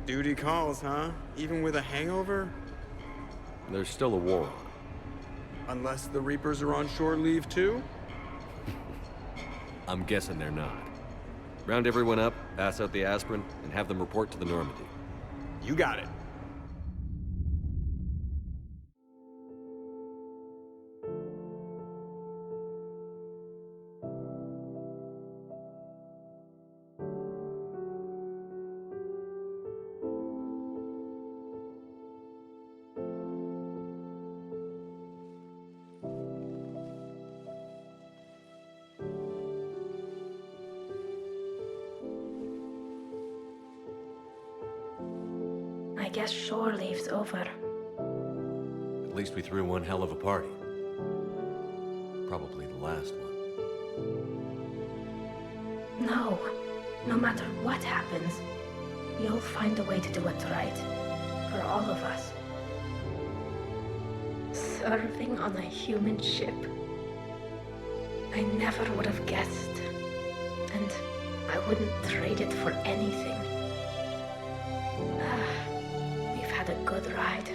Duty calls, huh? Even with a hangover? There's still a war on. Unless the Reapers are on shore leave too? I'm guessing they're not. Round everyone up, pass out the aspirin, and have them report to the Normandy. You got it. I guess shore leave's over. At least we threw one hell of a party. Probably the last one. No. No matter what happens, you'll find a way to do it right. For all of us. Serving on a human ship. I never would have guessed. And I wouldn't trade it for anything. We've had a good ride.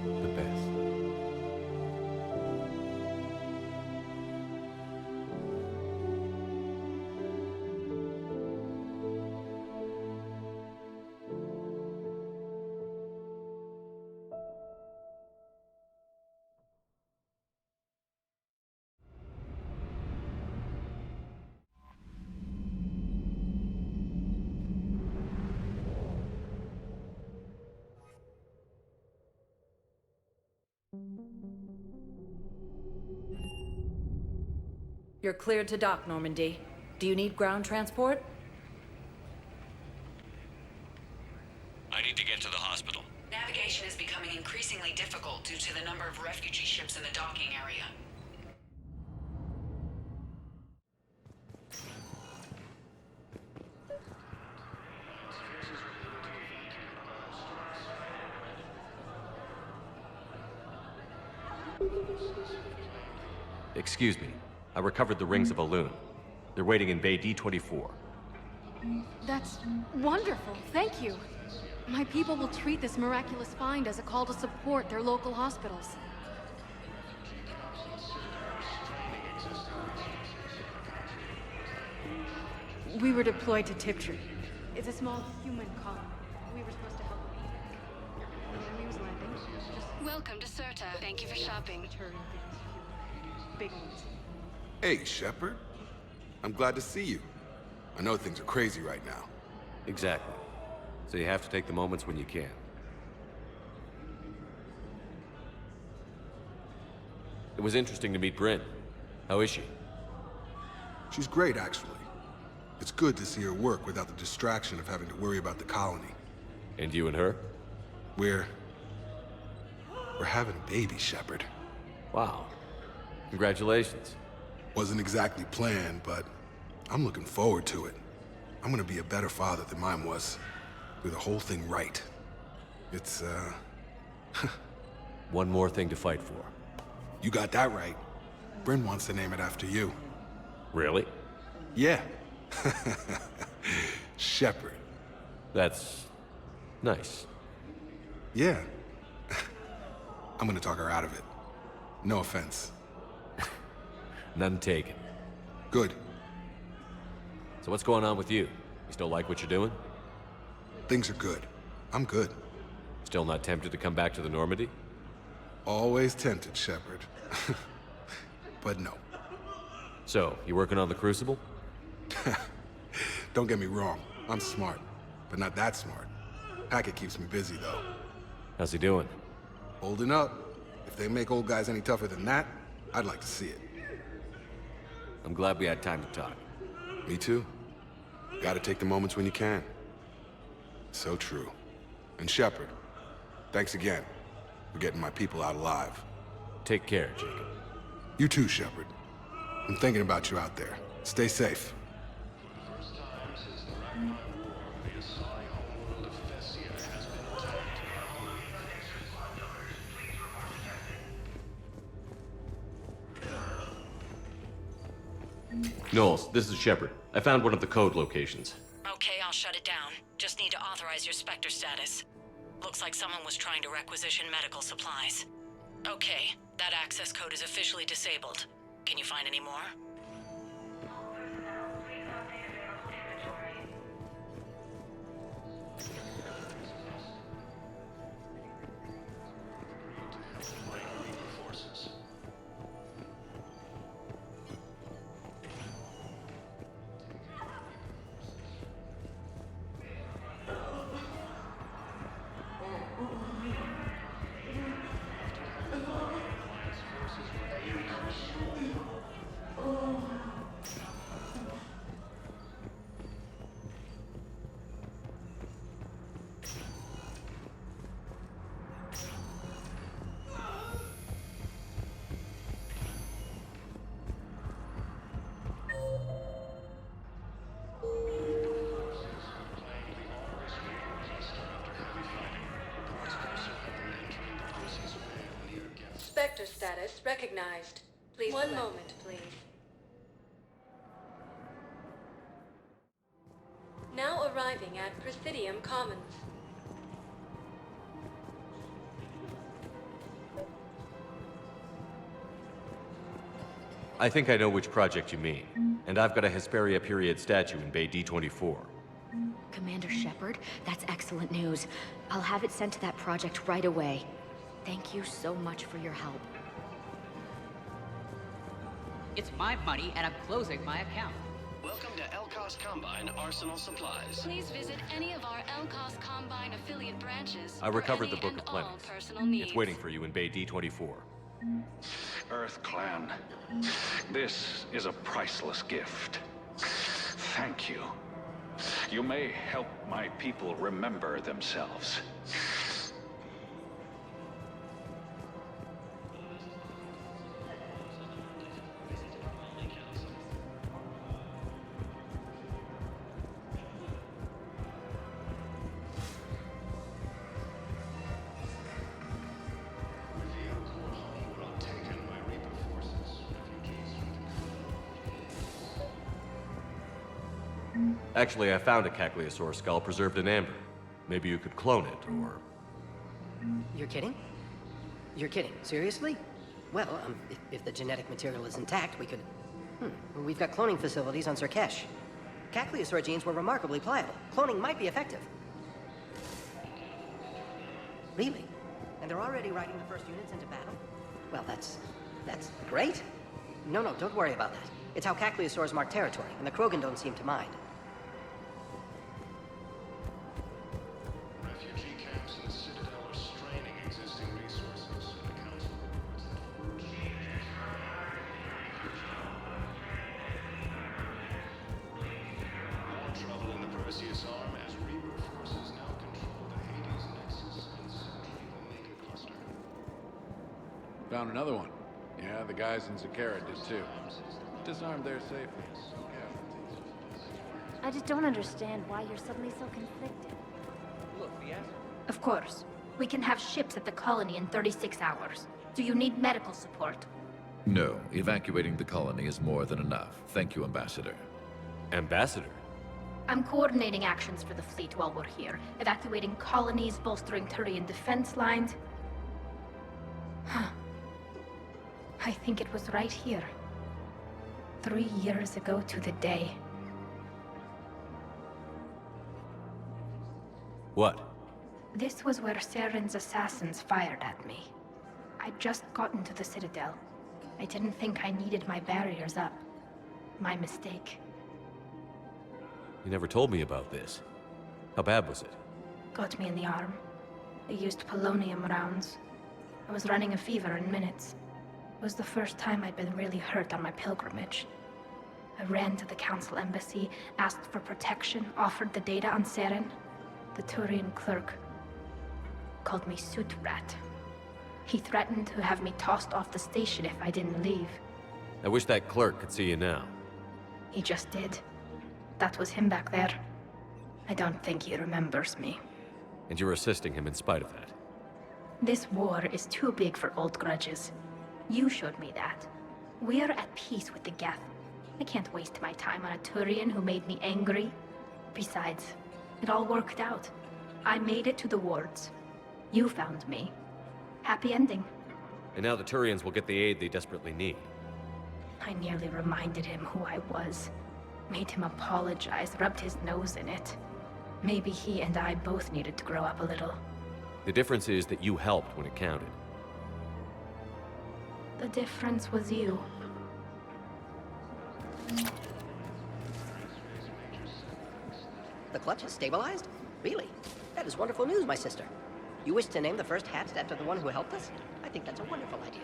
The best. You're cleared to dock, Normandy. Do you need ground transport? I need to get to the hospital. Navigation is becoming increasingly difficult due to the number of refugee ships in the docking area. Excuse me. I recovered the rings of Elune. They're waiting in Bay D24. That's wonderful, thank you. My people will treat this miraculous find as a call to support their local hospitals. We were deployed to Tiptree. It's a small human colony. We were supposed to help them. The news landing. Just welcome to Serta. Thank you for shopping. Big ones. Hey, Shepard. I'm glad to see you. I know things are crazy right now. Exactly. So you have to take the moments when you can. It was interesting to meet Bryn. How is she? She's great, actually. It's good to see her work without the distraction of having to worry about the colony. And you and her? We're having a baby, Shepard. Wow. Congratulations. Wasn't exactly planned, but I'm looking forward to it. I'm gonna be a better father than mine was. Do the whole thing right. It's, One more thing to fight for. You got that right. Bryn wants to name it after you. Really? Yeah. Shepard. That's nice. Yeah. I'm gonna talk her out of it. No offense. None taken. Good. So what's going on with you? You still like what you're doing? Things are good. I'm good. Still not tempted to come back to the Normandy? Always tempted, Shepard. But no. So, you working on the Crucible? Don't get me wrong. I'm smart. But not that smart. Hackett keeps me busy, though. How's he doing? Holding up. If they make old guys any tougher than that, I'd like to see it. I'm glad we had time to talk. Me too. Gotta take the moments when you can. So true. And Shepard, thanks again for getting my people out alive. Take care, Jacob. You too, Shepard. I'm thinking about you out there. Stay safe. Noles, this is Shepard. I found one of the code locations. Okay, I'll shut it down. Just need to authorize your Spectre status. Looks like someone was trying to requisition medical supplies. Okay, that access code is officially disabled. Can you find any more? Spectre status recognized. Please one moment, please. Now arriving at Presidium Commons. I think I know which project you mean. And I've got a Hesperia period statue in Bay D24. Commander Shepard, that's excellent news. I'll have it sent to that project right away. Thank you so much for your help. It's my money, and I'm closing my account. Welcome to Elcor Combine Arsenal Supplies. Please visit any of our Elcor Combine affiliate branches. I recovered the Book of Plenty. It's waiting for you in Bay D24. Earth Clan, this is a priceless gift. Thank you. You may help my people remember themselves. Actually, I found a Cacliosaur skull preserved in amber. Maybe you could clone it, or... You're kidding? You're kidding. Seriously? Well, if the genetic material is intact, we could... We've got cloning facilities on Surkesh. Cacliosaur genes were remarkably pliable. Cloning might be effective. Really? And they're already riding the first units into battle? Well, that's great. No, don't worry about that. It's how Cacliosaurs mark territory, and the Krogan don't seem to mind. Refugee camps in the Citadel are straining existing resources. The Council reports more trouble in the Perseus arm as Reaper forces now control the Hades Nexus and Central Omega Cluster. Found another one. Yeah, the guys in Zakara did too. Disarmed there safely. I just don't understand why you're suddenly so conflicted. Look, the answer. Of course. We can have ships at the colony in 36 hours. Do you need medical support? No, evacuating the colony is more than enough. Thank you, Ambassador. Ambassador? I'm coordinating actions for the fleet while we're here. Evacuating colonies, bolstering Turian defense lines. I think it was right here. 3 years ago to the day. What? This was where Saren's assassins fired at me. I'd just gotten to the Citadel. I didn't think I needed my barriers up. My mistake. You never told me about this. How bad was it? Got me in the arm. They used polonium rounds. I was running a fever in minutes. It was the first time I'd been really hurt on my pilgrimage. I ran to the Council Embassy, asked for protection, offered the data on Saren. The Turian clerk called me Soot Rat. He threatened to have me tossed off the station if I didn't leave. I wish that clerk could see you now. He just did. That was him back there. I don't think he remembers me. And you're assisting him in spite of that. This war is too big for old grudges. You showed me that. We're at peace with the Geth. I can't waste my time on a Turian who made me angry. Besides, it all worked out. I made it to the wards. You found me. Happy ending. And now the Turians will get the aid they desperately need. I nearly reminded him who I was. Made him apologize, rubbed his nose in it. Maybe he and I both needed to grow up a little. The difference is that you helped when it counted. The difference was you. The clutch is stabilized? Really? That is wonderful news, my sister. You wish to name the first hatched after the one who helped us? I think that's a wonderful idea.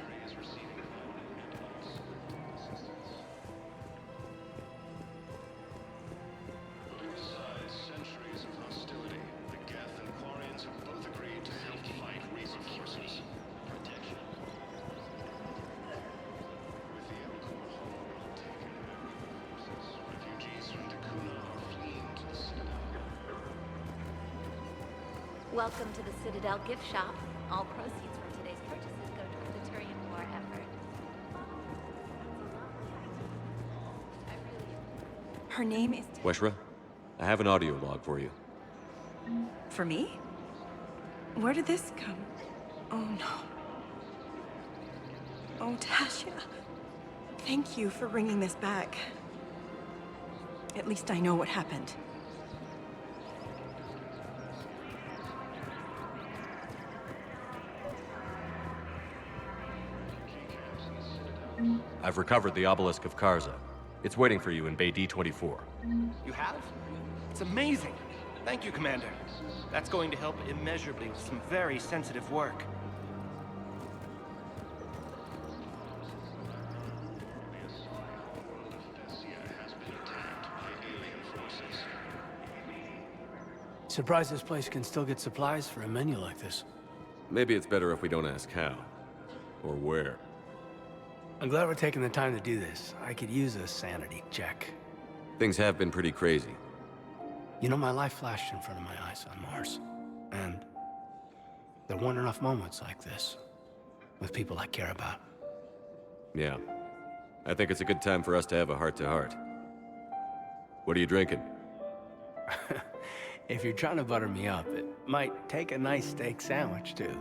Besides centuries of hostility, the Geth and Quarians have both agreed to help fight Reaper forces. Protection. With the Elcor homeworld taken, refugees from Dakuna are fleeing to the Citadel. Welcome to the Citadel gift shop. All proceeds from today's purchases go toward the Turian war effort. Her name is... Weshra, I have an audio log for you. For me? Where did this come? Oh no. Oh, Tasha. Thank you for bringing this back. At least I know what happened. I've recovered the obelisk of Karza. It's waiting for you in Bay D-24. You have? It's amazing. Thank you, Commander. That's going to help immeasurably with some very sensitive work. Surprised this place can still get supplies for a menu like this. Maybe it's better if we don't ask how. Or where. I'm glad we're taking the time to do this. I could use a sanity check. Things have been pretty crazy. You know, my life flashed in front of my eyes on Mars. And there weren't enough moments like this with people I care about. Yeah. I think it's a good time for us to have a heart-to-heart. What are you drinking? If you're trying to butter me up, it might take a nice steak sandwich, too.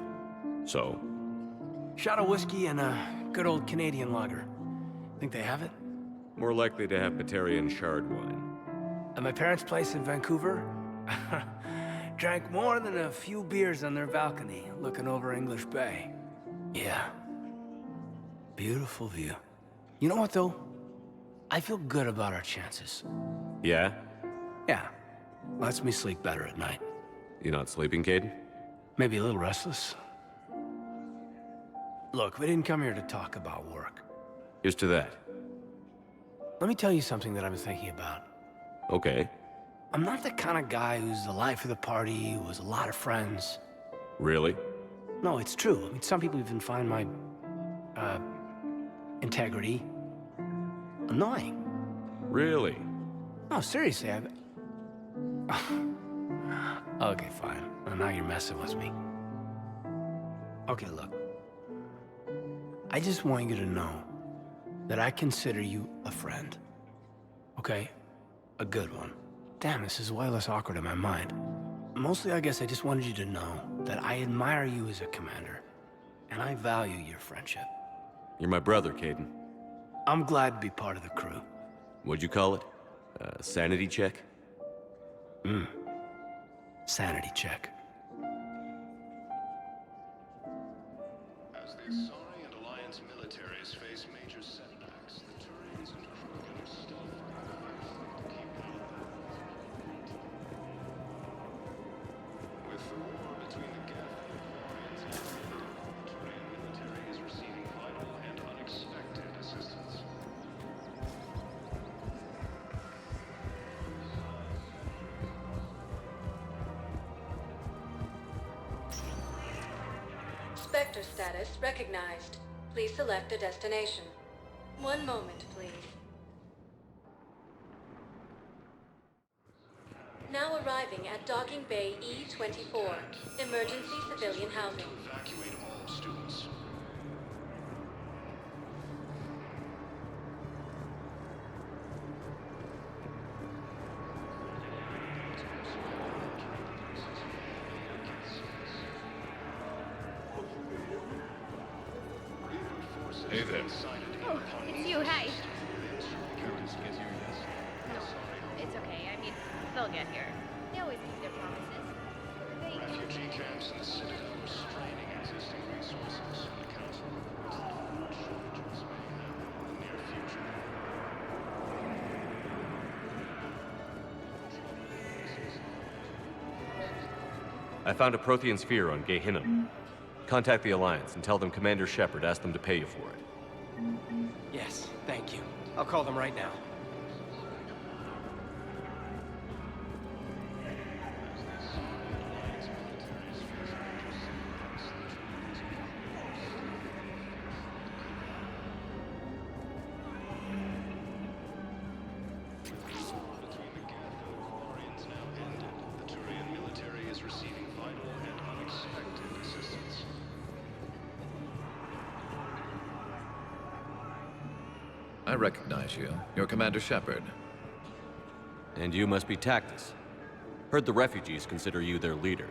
So? Shot of whiskey and a good old Canadian lager. Think they have it? More likely to have Batarian shard wine. At my parents' place in Vancouver, drank more than a few beers on their balcony, looking over English Bay. Yeah. Beautiful view. You know what, though? I feel good about our chances. Yeah? Yeah. Lets me sleep better at night. You not sleeping, Kaiden? Maybe a little restless. Look, we didn't come here to talk about work. Here's to that. Let me tell you something that I've been thinking about. Okay. I'm not the kind of guy who's the life of the party, who has a lot of friends. Really? No, it's true. I mean, some people even find my, integrity annoying. Really? No, seriously, Okay, fine. Well, now you're messing with me. Okay, look. I just want you to know that I consider you a friend. Okay? A good one. Damn, this is way less awkward in my mind. Mostly, I guess I just wanted you to know that I admire you as a commander, and I value your friendship. You're my brother, Kaiden. I'm glad to be part of the crew. What'd you call it? Sanity check? Sanity check. As the Asari and Alliance militaries face major setbacks, the Turians and Krogan are still fighting to keep them alive. With the war between the Geth and the Quarians ended, the Turian military is receiving vital and unexpected assistance. Spectre status recognized. Please select a destination. One moment, please. Now arriving at Docking Bay E-24, emergency civilian housing. Evacuate all students. Hey there. Oh, it's you. Hi. No, it's okay. I mean, they'll get here. They always keep their promises. Refugee camps in the Citadel are straining existing resources. The Council reports that large shortages may happen in the near future. I found a Prothean sphere on Gehinnom. Contact the Alliance and tell them Commander Shepard asked them to pay you for it. Yes, thank you. I'll call them right now. Between the Geth and the Quarians now ended, the Turian military is receiving vital and unexpected assistance. I recognize you. You're Commander Shepard. And you must be Tactus. Heard the refugees consider you their leader.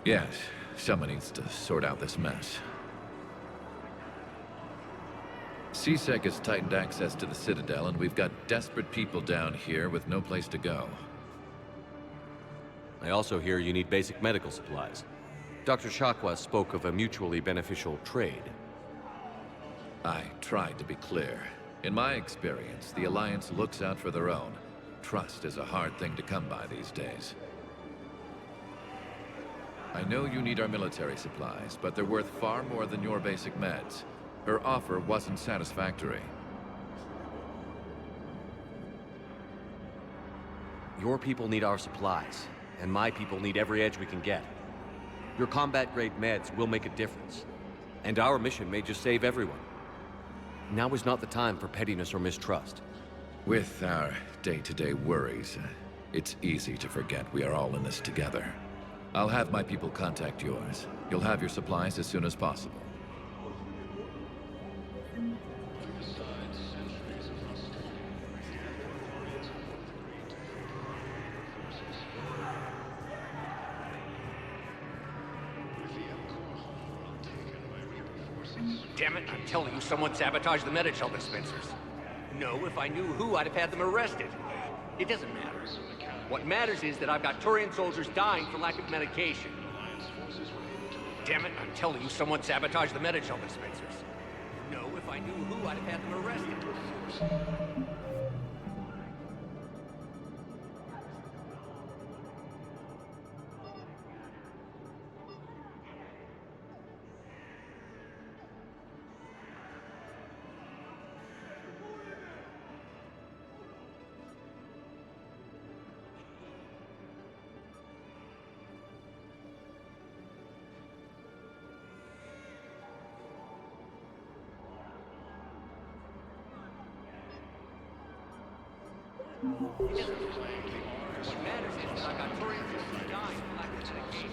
Yes, someone needs to sort out this mess. CSEC has tightened access to the Citadel, and we've got desperate people down here with no place to go. I also hear you need basic medical supplies. Dr. Shakwa spoke of a mutually beneficial trade. I tried to be clear. In my experience, the Alliance looks out for their own. Trust is a hard thing to come by these days. I know you need our military supplies, but they're worth far more than your basic meds. Her offer wasn't satisfactory. Your people need our supplies, and my people need every edge we can get. Your combat-grade meds will make a difference, and our mission may just save everyone. Now is not the time for pettiness or mistrust. With our day-to-day worries, it's easy to forget we are all in this together. I'll have my people contact yours. You'll have your supplies as soon as possible. Besides centuries of hostility, the Quarians have both agreed to help forces. With the Elcor homeworld taken by Reaper forces. Damn it, I'm telling you, someone sabotaged the Medi Gel Dispensers. No, if I knew who, I'd have had them arrested. It doesn't matter. What matters is that I've got Turian soldiers dying for lack of medication. Damn it, I'm telling you, someone sabotaged the Medi Gel Dispensers. No, if I knew who, I'd have had them arrested. What matters is that I got Turian soldiers dying for lack of medication.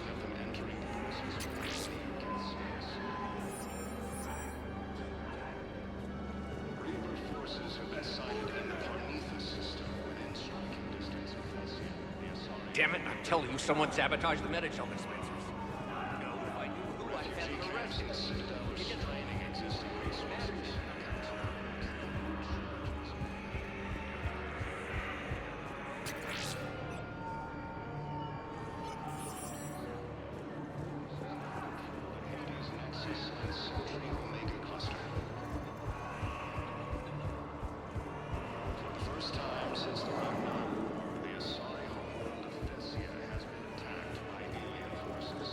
Reaper forces have been sighted in the Parnitha system within striking distance of Thessia. The Asari. Damn it, I'm telling you, someone sabotaged the Medi Gel Dispensers. No, if I knew who, I'd have had them arrested. The Citadel are straining existing resources. For the first time since the Ragnarok War, the Asari homeworld of Thessia has been attacked by alien forces.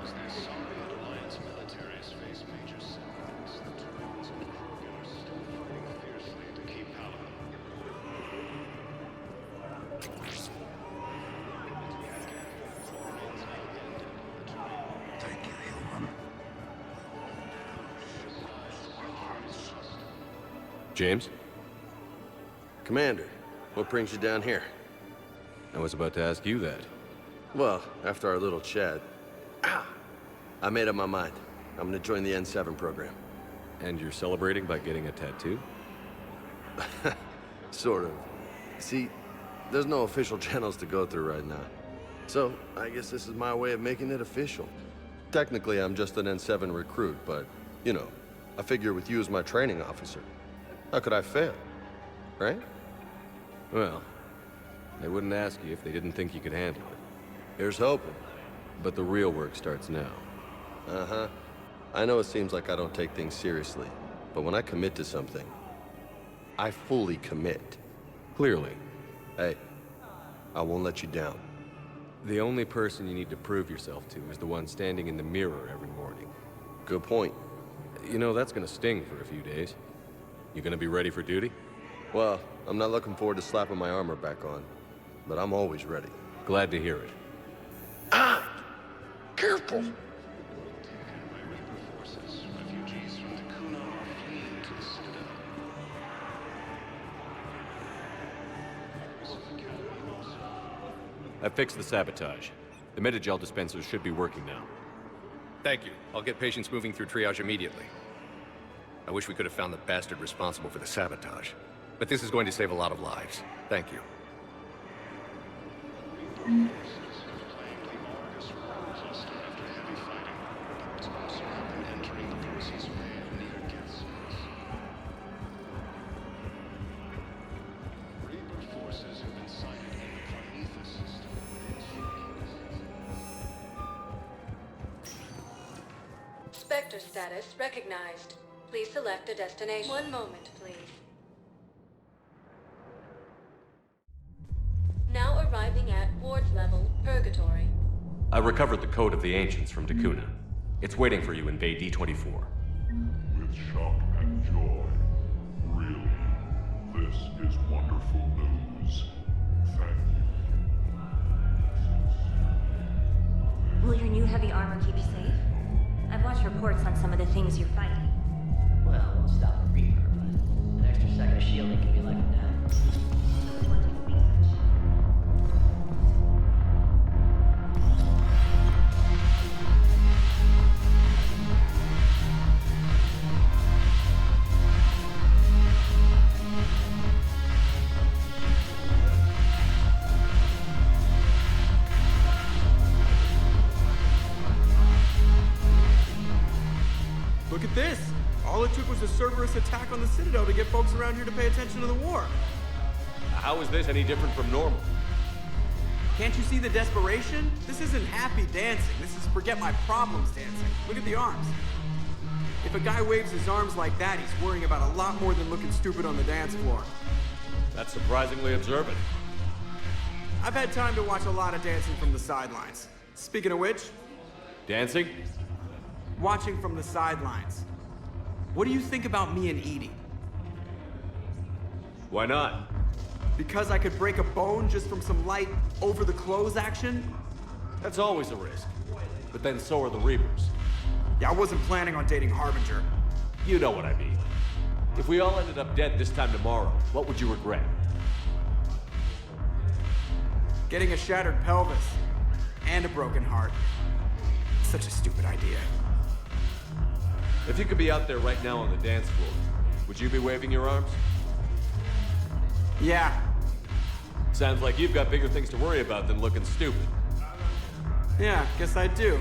As the Asari and Alliance militaries face major setbacks, the Turians and Krogan are still fighting fiercely to keep Paladin. Thank you, human. James? Commander, what brings you down here? I was about to ask you that. Well, after our little chat, I made up my mind. I'm gonna join the N7 program. And you're celebrating by getting a tattoo? Sort of. See, there's no official channels to go through right now. So, I guess this is my way of making it official. Technically, I'm just an N7 recruit, but, you know, I figure with you as my training officer, how could I fail? Right? Well, they wouldn't ask you if they didn't think you could handle it. Here's hoping. But the real work starts now. Uh-huh. I know it seems like I don't take things seriously, but when I commit to something, I fully commit. Clearly. Hey, I won't let you down. The only person you need to prove yourself to is the one standing in the mirror every morning. Good point. You know, that's gonna sting for a few days. You gonna be ready for duty? Well, I'm not looking forward to slapping my armor back on, but I'm always ready. Glad to hear it. Ah! Careful! Refugees from Takuna are fleeing to the Citadel. I fixed the sabotage. The Medi Gel Dispensers should be working now. Thank you. I'll get patients moving through triage immediately. I wish we could have found the bastard responsible for the sabotage. But this is going to save a lot of lives. Thank you. Spectre status recognized. Please select a destination. One moment, please. Now arriving at Ward's level, Purgatory. I recovered the code of the Ancients from Takuna. It's waiting for you in Bay D24. With shock and joy. Really, this is wonderful news. Thank you. Will your new heavy armor keep you safe? I've watched reports on some of the things you're fighting. Well, we'll stop a Reaper, but an extra second of shielding can be like a death. Look at this! All it took was a Cerberus attack on the Citadel to get folks around here to pay attention to the war. How is this any different from normal? Can't you see the desperation? This isn't happy dancing. This is forget my problems dancing. Look at the arms. If a guy waves his arms like that, he's worrying about a lot more than looking stupid on the dance floor. That's surprisingly observant. I've had time to watch a lot of dancing from the sidelines. Speaking of which... Dancing? Watching from the sidelines. What do you think about me and Edie? Why not? Because I could break a bone just from some light over-the-clothes action? That's always a risk. But then so are the Reapers. Yeah, I wasn't planning on dating Harbinger. You know what I mean. If we all ended up dead this time tomorrow, what would you regret? Getting a shattered pelvis. And a broken heart. Such a stupid idea. If you could be out there right now on the dance floor, would you be waving your arms? Yeah. Sounds like you've got bigger things to worry about than looking stupid. Yeah, guess I do.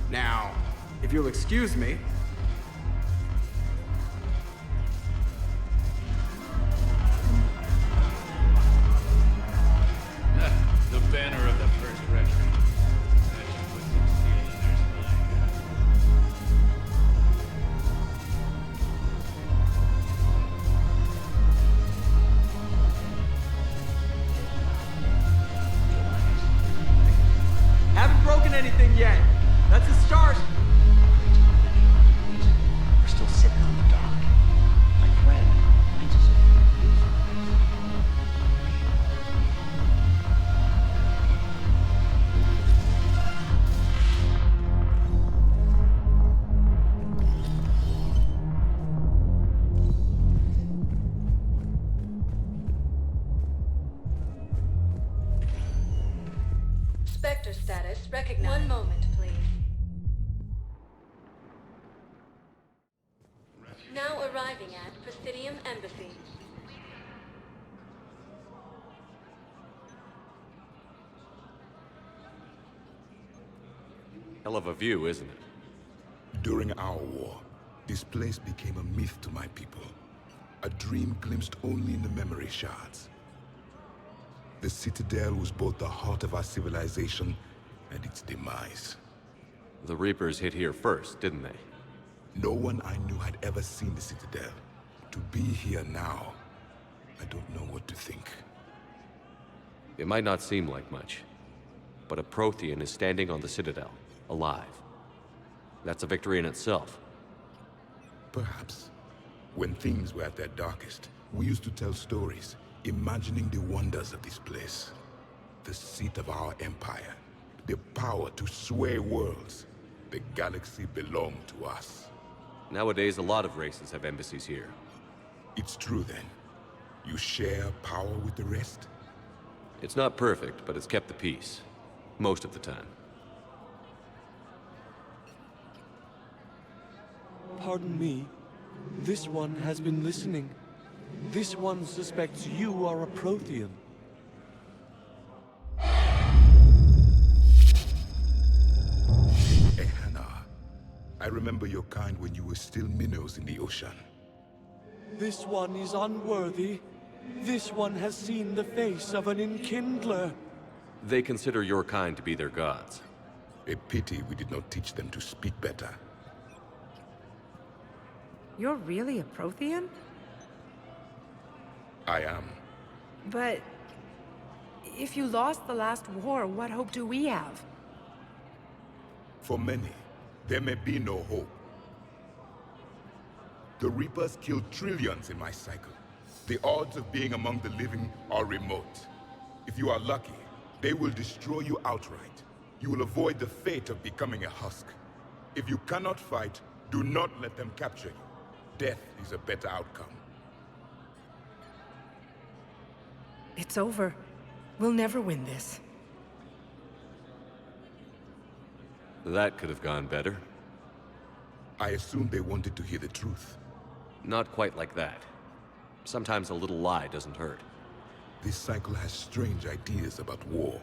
Now, if you'll excuse me... The banner of the First Regiment. Haven't broken anything yet. That's a start. We're still sitting on the dock. My friend finds us. Spectre status recognized. One moment, please. Now arriving at Presidium Embassies. Hell of a view, isn't it? During our war, this place became a myth to my people. A dream glimpsed only in the memory shards. The Citadel was both the heart of our civilization and its demise. The Reapers hit here first, didn't they? No one I knew had ever seen the Citadel. To be here now, I don't know what to think. It might not seem like much, but a Prothean is standing on the Citadel, alive. That's a victory in itself. Perhaps. When things were at their darkest, we used to tell stories, imagining the wonders of this place. The seat of our empire, the power to sway worlds. The galaxy belonged to us. Nowadays, a lot of races have embassies here. It's true then. You share power with the rest? It's not perfect, but it's kept the peace. Most of the time. Pardon me. This one has been listening. This one suspects you are a Prothean. Ehana. I remember your kind when you were still minnows in the ocean. This one is unworthy. This one has seen the face of an enkindler. They consider your kind to be their gods. A pity we did not teach them to speak better. You're really a Prothean? I am. But if you lost the last war, what hope do we have? For many, there may be no hope. The Reapers killed trillions in my cycle. The odds of being among the living are remote. If you are lucky, they will destroy you outright. You will avoid the fate of becoming a husk. If you cannot fight, do not let them capture you. Death is a better outcome. It's over. We'll never win this. That could have gone better. I assumed they wanted to hear the truth. Not quite like that. Sometimes a little lie doesn't hurt. This cycle has strange ideas about war.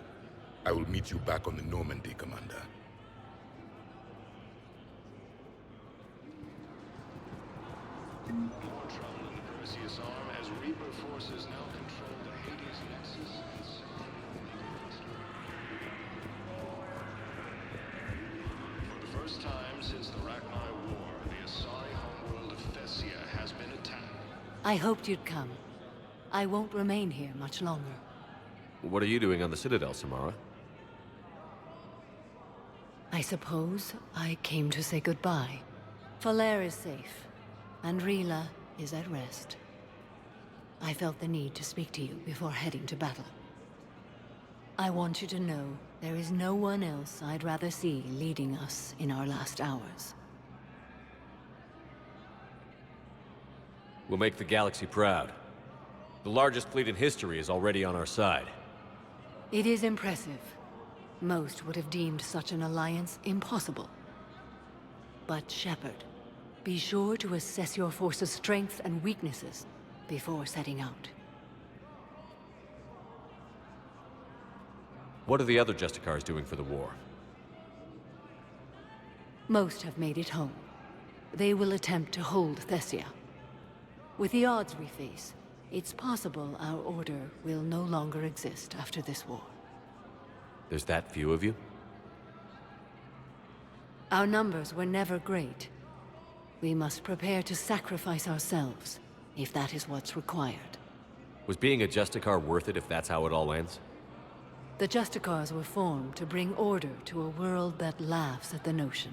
I will meet you back on the Normandy, Commander. More trouble in the Perseus arm as Reaper forces now control the Hades Nexus and For the first time since the Rachni War, the Asari homeworld of Thessia has been attacked. I hoped you'd come. I won't remain here much longer. What are you doing on the Citadel, Samara? I suppose I came to say goodbye. Falere is safe, and Rila is at rest. I felt the need to speak to you before heading to battle. I want you to know there is no one else I'd rather see leading us in our last hours. We'll make the galaxy proud. The largest fleet in history is already on our side. It is impressive. Most would have deemed such an alliance impossible. But Shepard, be sure to assess your force's strengths and weaknesses before setting out. What are the other Justicars doing for the war? Most have made it home. They will attempt to hold Thessia. With the odds we face, it's possible our order will no longer exist after this war. There's that few of you? Our numbers were never great. We must prepare to sacrifice ourselves, if that is what's required. Was being a Justicar worth it if that's how it all ends? The Justicars were formed to bring order to a world that laughs at the notion.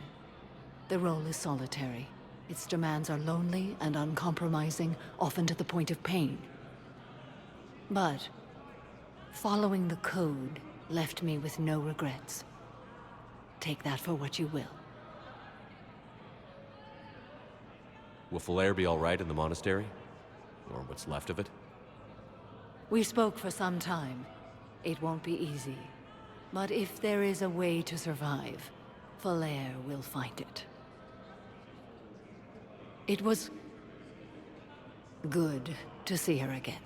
The role is solitary. Its demands are lonely and uncompromising, often to the point of pain. But following the code left me with no regrets. Take that for what you will. Will Falere be all right in the monastery? Or what's left of it? We spoke for some time. It won't be easy. But if there is a way to survive, Falere will find it. It was good to see her again.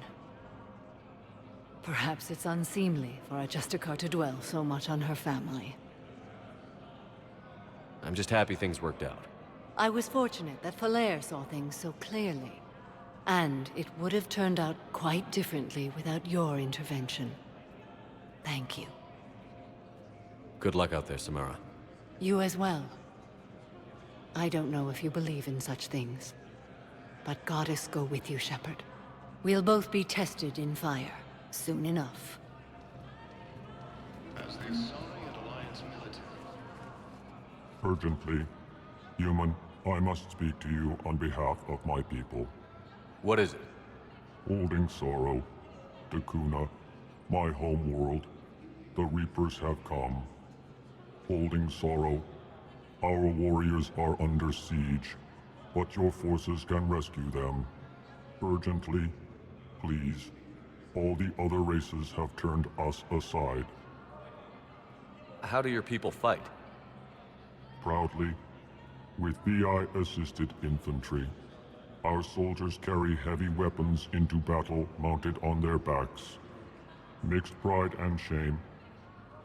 Perhaps it's unseemly for a Justicar to dwell so much on her family. I'm just happy things worked out. I was fortunate that Falair saw things so clearly. And it would have turned out quite differently without your intervention. Thank you. Good luck out there, Samara. You as well. I don't know if you believe in such things, but Goddess go with you, Shepard. We'll both be tested in fire, soon enough. As the Asari and Alliance military. Urgently, human, I must speak to you on behalf of my people. What is it? Holding sorrow, Dakuna, my home world, the Reapers have come. Holding sorrow, our warriors are under siege, but your forces can rescue them. Urgently, please. All the other races have turned us aside. How do your people fight? Proudly, with VI-assisted infantry. Our soldiers carry heavy weapons into battle mounted on their backs. Mixed pride and shame,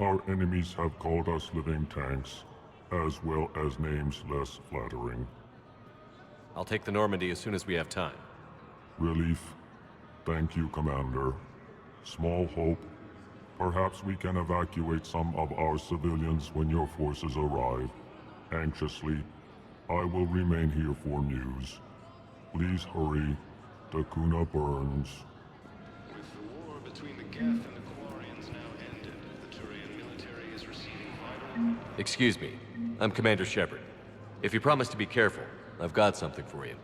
our enemies have called us living tanks, as well as names less flattering. I'll take the Normandy as soon as we have time. Relief. Thank you, Commander. Small hope. Perhaps we can evacuate some of our civilians when your forces arrive. Anxiously, I will remain here for news. Please hurry. Dakuna burns. With the war between the Geth and the Quarians now ended, the Turian military is receiving vital... Excuse me. I'm Commander Shepard. If you promise to be careful, I've got something for you.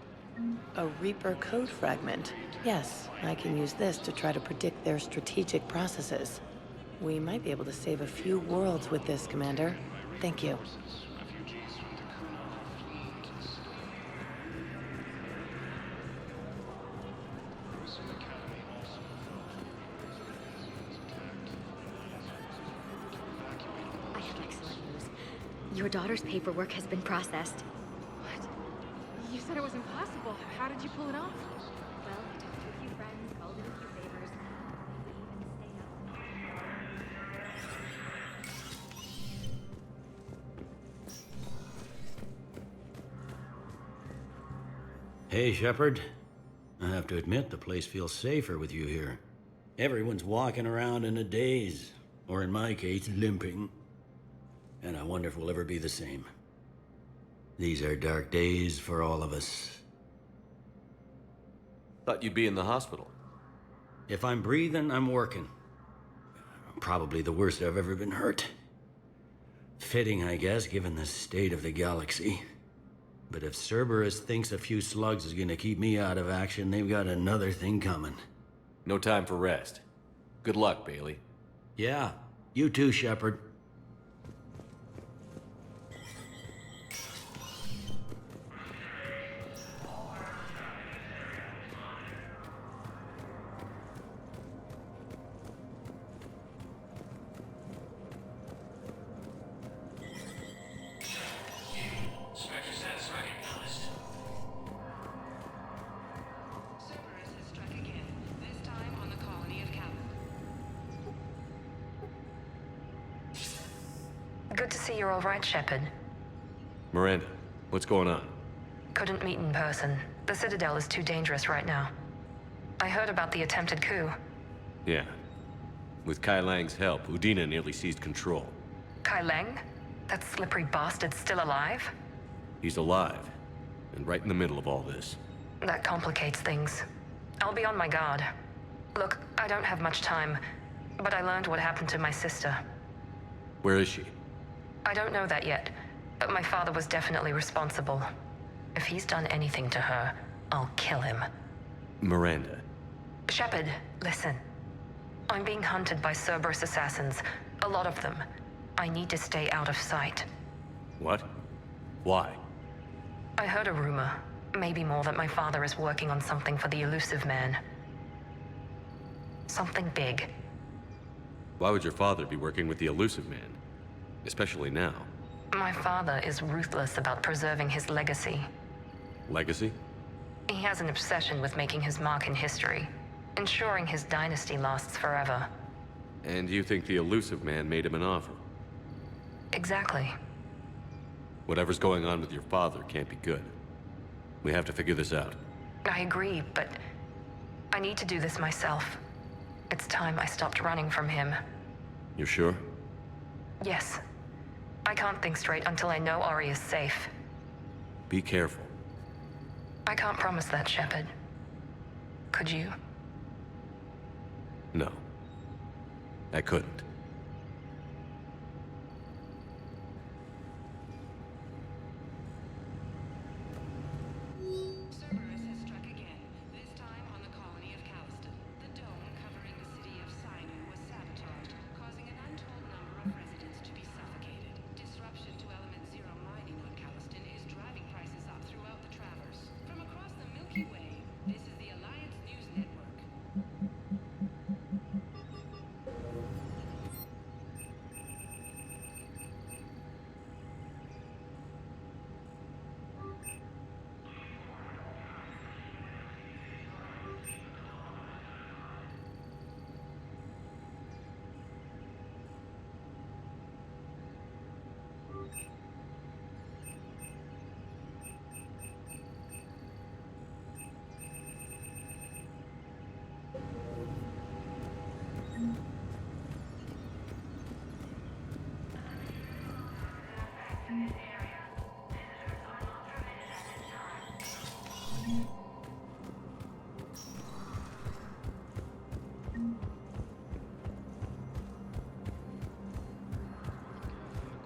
A Reaper code fragment. Yes, I can use this to try to predict their strategic processes. We might be able to save a few worlds with this, Commander. Thank you. Refugees from Dakuna are fleeing to the Citadel. Presidium Academy also I have excellent news. Your daughter's paperwork has been processed. What? You said it was impossible. How did you pull it off? Well, I talked to a few friends, called in a few favors. We even stayed up. Hey, Shepard. I have to admit, the place feels safer with you here. Everyone's walking around in a daze, or in my case, limping. And I wonder if we'll ever be the same. These are dark days for all of us. Thought you'd be in the hospital. If I'm breathing, I'm working. Probably the worst I've ever been hurt. Fitting, I guess, given the state of the galaxy. But if Cerberus thinks a few slugs is gonna keep me out of action, they've got another thing coming. No time for rest. Good luck, Bailey. Yeah, you too, Shepard. Good to see you're all right, Shepard. Miranda, what's going on? Couldn't meet in person. The Citadel is too dangerous right now. I heard about the attempted coup. Yeah. With Kai Leng's help, Udina nearly seized control. Kai Leng? That slippery bastard's still alive? He's alive, and right in the middle of all this. That complicates things. I'll be on my guard. Look, I don't have much time, but I learned what happened to my sister. Where is she? I don't know that yet, but my father was definitely responsible. If he's done anything to her, I'll kill him. Miranda. Shepard, listen. I'm being hunted by Cerberus assassins. A lot of them. I need to stay out of sight. What? Why? I heard a rumor, maybe more, that my father is working on something for the Elusive Man. Something big. Why would your father be working with the Elusive Man? Especially now. My father is ruthless about preserving his legacy. Legacy? He has an obsession with making his mark in history, ensuring his dynasty lasts forever. And you think the Elusive Man made him an offer? Exactly. Whatever's going on with your father can't be good. We have to figure this out. I agree, but I need to do this myself. It's time I stopped running from him. You're sure? Yes. I can't think straight until I know Ari is safe. Be careful. I can't promise that, Shepard. Could you? No. I couldn't. Cerberus has struck again, this time on the colony of Calliston. The dome covering the city of Sinai was sabotaged, causing an untold number of residents to be suffocated. Disruption to Element Zero mining on Calliston is driving prices up throughout the Traverse. From across the Milky Way, this is the Alliance News Network.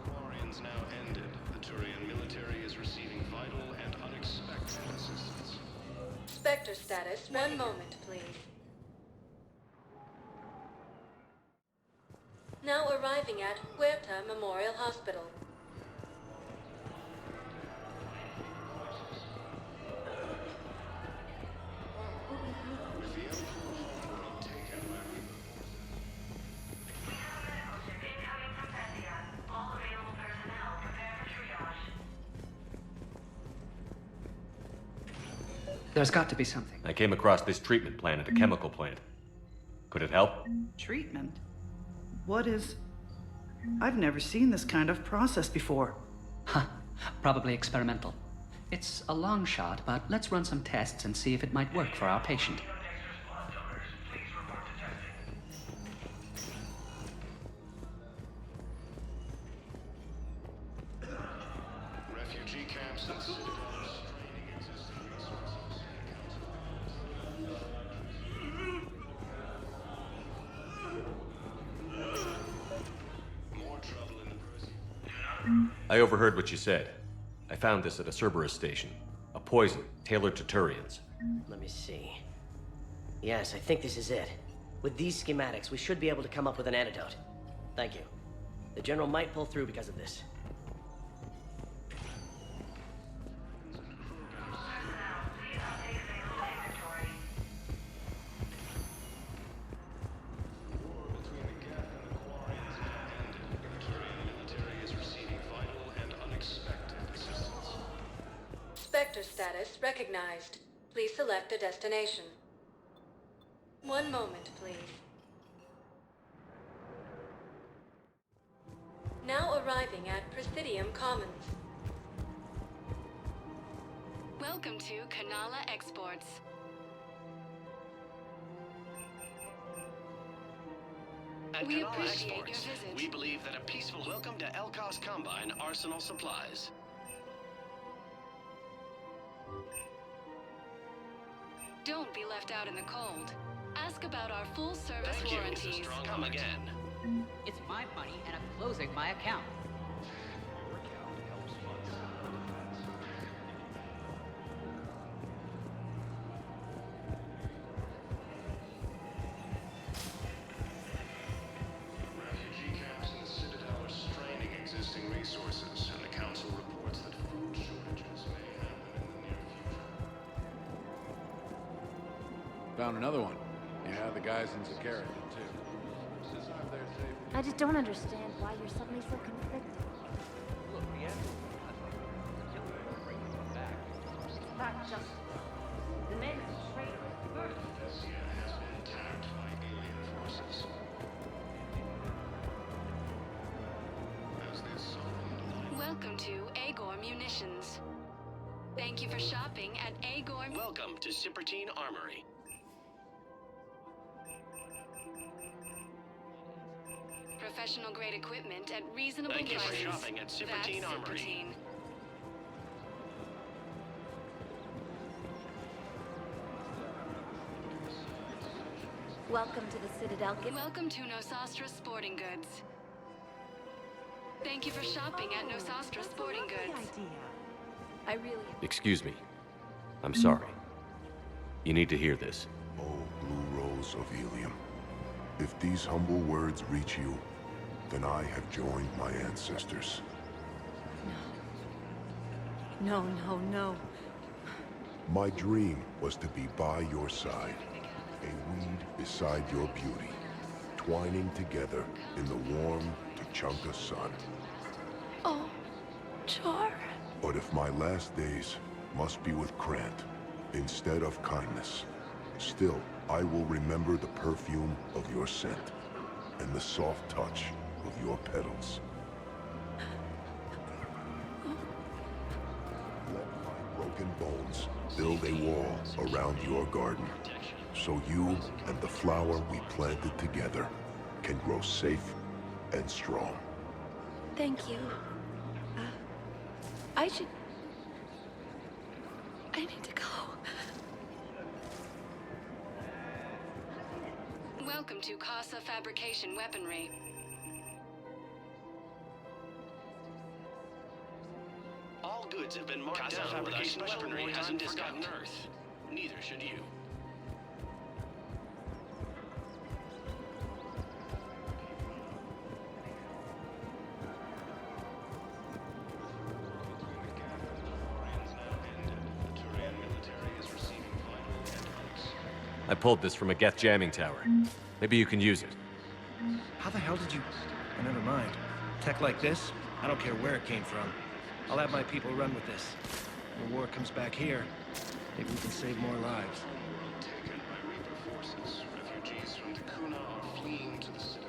Quarantines now ended. The Turian military is receiving vital and unexpected assistance. Spectre status. One moment, please. Now arriving at Huerta Memorial Hospital. With the Elcor homeworld taken, Incoming from Thessia. All available personnel prepare for triage. There's got to be something. I came across this treatment plant at a chemical plant. Could it help? Treatment? What is... I've never seen this kind of process before. Huh. Probably experimental. It's a long shot, but let's run some tests and see if it might work for our patient. refugee camps and citadels, training existing resources. More trouble in the Presidium. I overheard what you said. I found this at a Cerberus station. A poison tailored to Turians. Let me see. Yes, I think this is it. With these schematics, we should be able to come up with an antidote. Thank you. The General might pull through because of this. Spectre status recognized. Please select a destination. One moment, please. Now arriving at Presidium Commons. Welcome to Kanala Exports. At We Kanala appreciate your Exports, visit. we believe that a peaceful welcome to Elcos Combine Arsenal Supplies. Don't be left out in the cold. Ask about our full service Thank you, warranties. Mrs. Strong. Come again. It's my money, and I'm closing my account. Refugee camps in the Citadel are straining existing resources, and the Council reports that food shortages may happen in the near future. Found another one. Yeah, the guys in Zakara did too. Disarmed their safe. I just don't understand why you're suddenly so conflicted. Look, the answer Not just the man's a traitor. Thessia has been attacked by alien forces. As the Asari Welcome to Agor Munitions. Thank you for shopping at Agor. Welcome to Sippertine Armory. Professional grade equipment at reasonable Thank you prices. for shopping at Sippertine That's Armory. Sippertine. Welcome to the Citadel. Welcome to Nosastra Sporting Goods. Thank you for shopping at Nosastra Sporting Goods. I really... Excuse me. I'm sorry. You need to hear this. Oh, Blue Rose of Helium. If these humble words reach you, then I have joined my ancestors. No, no, no. My dream was to be by your side, a weed beside your beauty, twining together in the warm Tuchanka sun. Oh, Char. But if my last days must be with Krant instead of kindness, still I will remember the perfume of your scent and the soft touch of your petals. Let my broken bones build a wall around your garden, so you and the flower we planted together can grow safe and strong. Thank you. I need to go. Welcome to Casa Fabrication Weaponry. All goods have been marked down with our special weaponry hasn't forgotten Earth. Neither should you. I pulled this from a Geth jamming tower. Maybe you can use it. How the hell did you... Oh, never mind. Tech like this, I don't care where it came from. I'll have my people run with this. When the war comes back here, maybe we can save more lives. Taken by Reaper forces, refugees from Takuna are fleeing to the Citadel.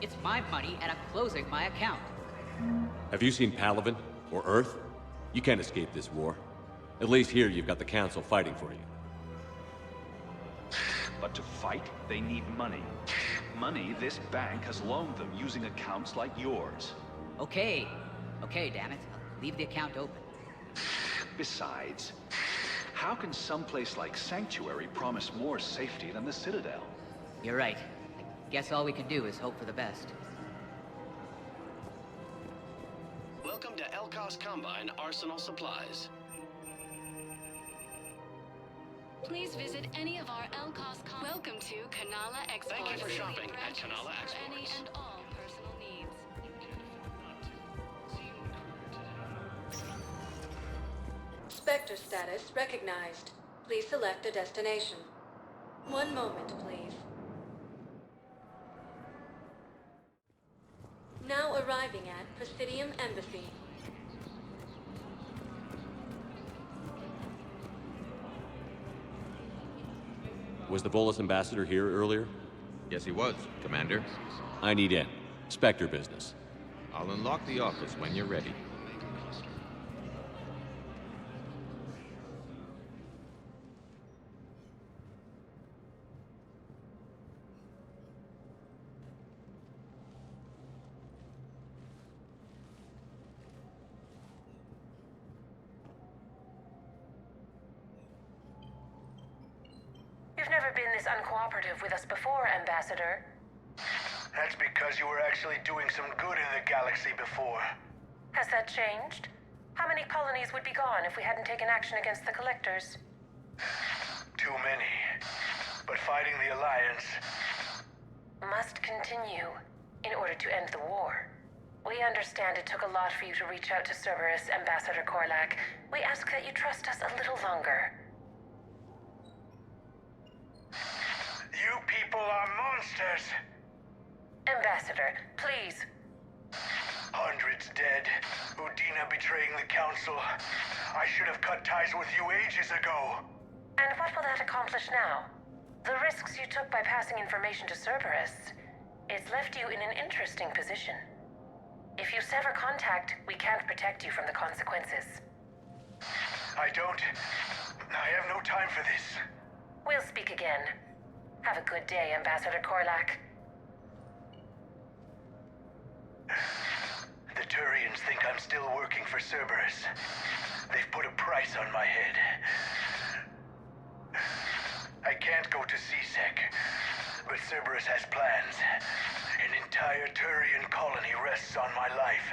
It's my money, and I'm closing my account. Have you seen Palaven or Earth? You can't escape this war. At least here you've got the Council fighting for you. But to fight, they need money. Money this bank has loaned them using accounts like yours. Okay, damn it. I'll leave the account open. Besides, how can someplace like Sanctuary promise more safety than the Citadel? You're right. I guess all we can do is hope for the best. Welcome to Elcos Combine Arsenal Supplies. Please visit any of our Elcos. Welcome to Kanala Exports. Thank you for shopping at Kanala For any Exports. and all personal needs. Spectre status recognized. Please select a destination. One moment, please. Now arriving at Presidium Embassy. Was the Volus Ambassador here earlier? Yes, he was, Commander. I need in. Spectre business. I'll unlock the office when you're ready. You've never been this uncooperative with us before, Ambassador. That's because you were actually doing some good in the galaxy before. Has that changed? How many colonies would be gone if we hadn't taken action against the Collectors? Too many. But fighting the Alliance must continue in order to end the war. We understand it took a lot for you to reach out to Cerberus, Ambassador Korlak. We ask that you trust us a little longer. You people are monsters! Ambassador, please. Hundreds dead. Udina betraying the Council. I should have cut ties with you ages ago. And what will that accomplish now? The risks you took by passing information to Cerberus, it's left you in an interesting position. If you sever contact, we can't protect you from the consequences. I have no time for this. We'll speak again. Have a good day, Ambassador Korlak. The Turians think I'm still working for Cerberus. They've put a price on my head. I can't go to CSEC, but Cerberus has plans. An entire Turian colony rests on my life.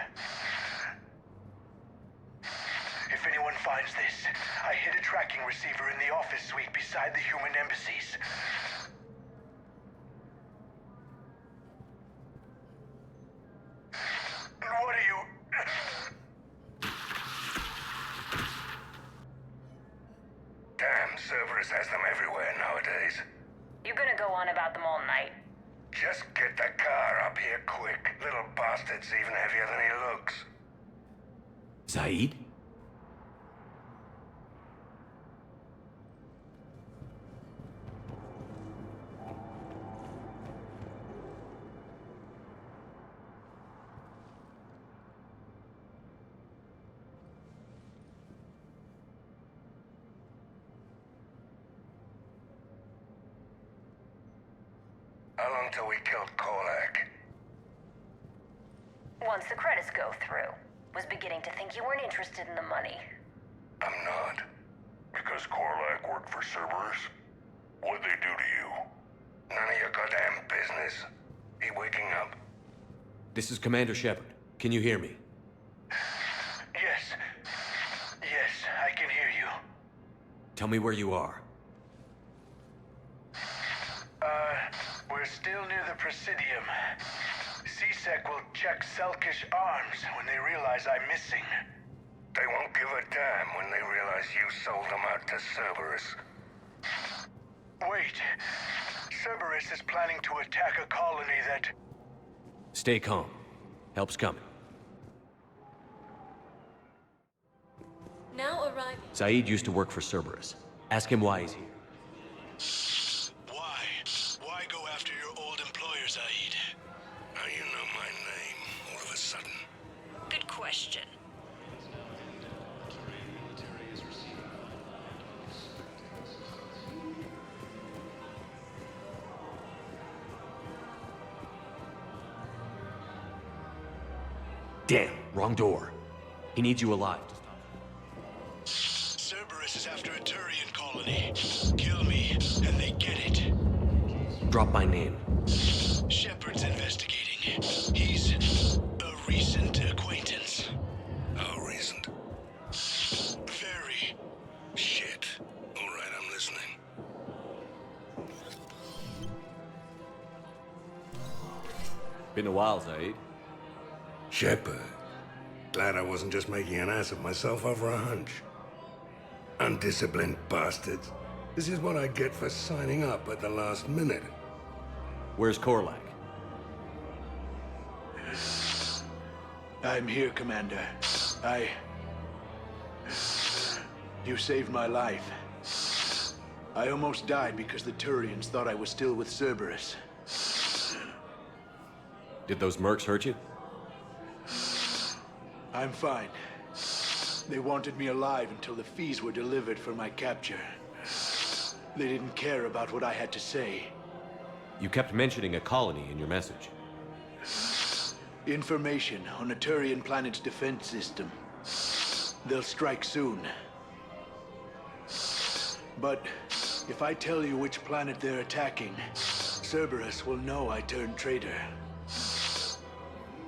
If anyone finds this, I hid a tracking receiver in the office suite beside the human embassies. What are you... Damn, Cerberus has them everywhere nowadays. You're gonna go on about them all night. Just get the car up here quick. Little bastard's even heavier than he looks. Zaeed? How long till we killed Korlak? Once the credits go through. Was beginning to think you weren't interested in the money. I'm not. Because Korlak worked for Cerberus? What'd they do to you? None of your goddamn business. He waking up? This is Commander Shepard. Can you hear me? Yes. Yes, I can hear you. Tell me where you are. We're still near the Presidium. CSEC will check Selkish arms when they realize I'm missing. They won't give a damn when they realize you sold them out to Cerberus. Wait. Cerberus is planning to attack a colony that... Stay calm. Help's coming. Now arriving. Zaeed used to work for Cerberus. Ask him why he's here. Why go after your old employer, Zaeed? How you know my name all of a sudden? Good question. Damn, wrong door. He needs you alive. Cerberus is after a Turian colony. Kill me, and they get it. Drop my name. Shepard's investigating. He's a recent acquaintance. How recent? Very. Shit. All right, I'm listening. Been a while, Zaeed. Shepard. Glad I wasn't just making an ass of myself over a hunch. Undisciplined bastards. This is what I get for signing up at the last minute. Where's Korlak? I'm here, Commander. You saved my life. I almost died because the Turians thought I was still with Cerberus. Did those mercs hurt you? I'm fine. They wanted me alive until the fees were delivered for my capture. They didn't care about what I had to say. You kept mentioning a colony in your message. Information on a Turian planet's defense system. They'll strike soon. But if I tell you which planet they're attacking, Cerberus will know I turned traitor.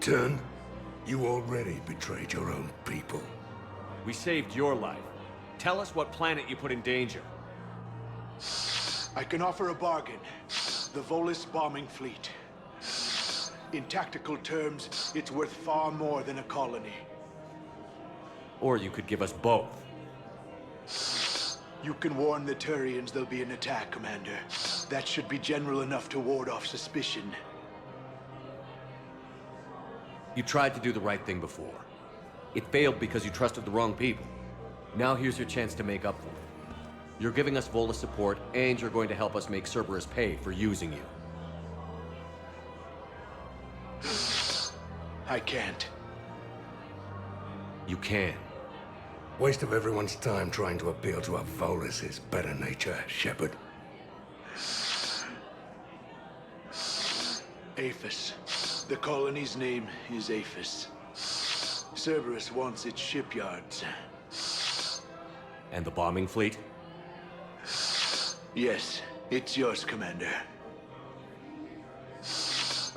Turned? You already betrayed your own people. We saved your life. Tell us what planet you put in danger. I can offer a bargain. The Volus bombing fleet. In tactical terms, it's worth far more than a colony. Or you could give us both. You can warn the Turians there'll be an attack, Commander. That should be general enough to ward off suspicion. You tried to do the right thing before. It failed because you trusted the wrong people. Now here's your chance to make up for it. You're giving us Volus support, and you're going to help us make Cerberus pay for using you. I can't. You can. Waste of everyone's time trying to appeal to a Volus' better nature, Shepard. Aphis. The colony's name is Aphis. Cerberus wants its shipyards. And the bombing fleet? Yes, it's yours, Commander.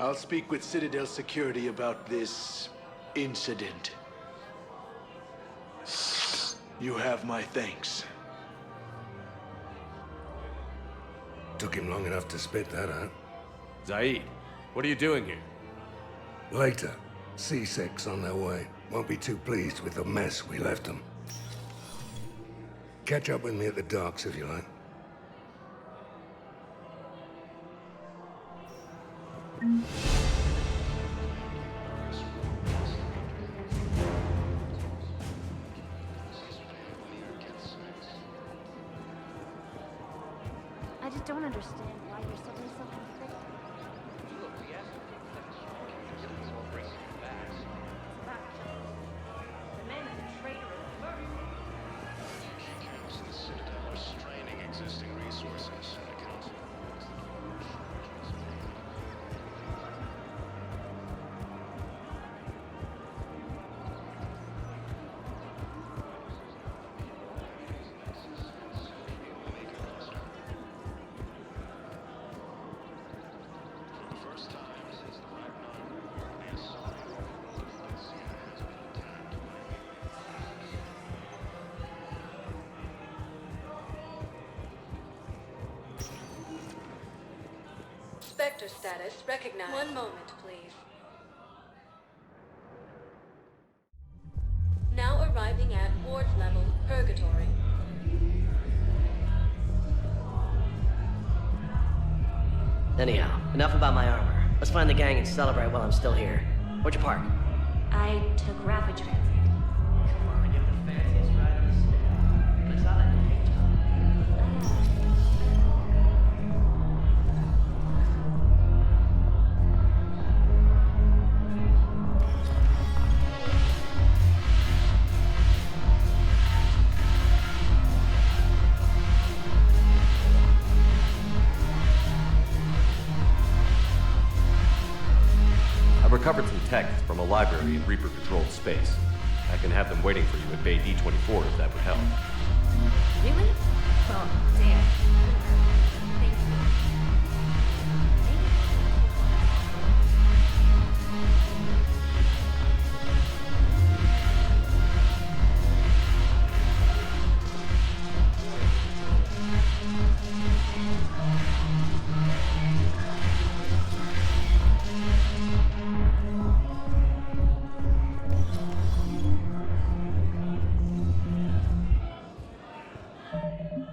I'll speak with Citadel security about this incident. You have my thanks. Took him long enough to spit that out. Zaeed, what are you doing here? Later. C6 on their way. Won't be too pleased with the mess we left them. Catch up with me at the docks if you like. I just don't understand why you're suddenly so conflicted. The man is a traitor and a murderer. Camps in the Citadel are straining existing resources. The Council reports that Spectre status recognized. One moment, please. Now arriving at Ward's level, Purgatory. Anyhow, enough about my armor. Let's find the gang and celebrate while I'm still here. Where'd you park? I took rapid transit. Come on, give the fanciest ride on the Citadel. But it's not that great job. Recovered some texts from a library in Reaper-controlled space. I can have them waiting for you at Bay D-24 if that would help. Really? Oh, damn. Thank you.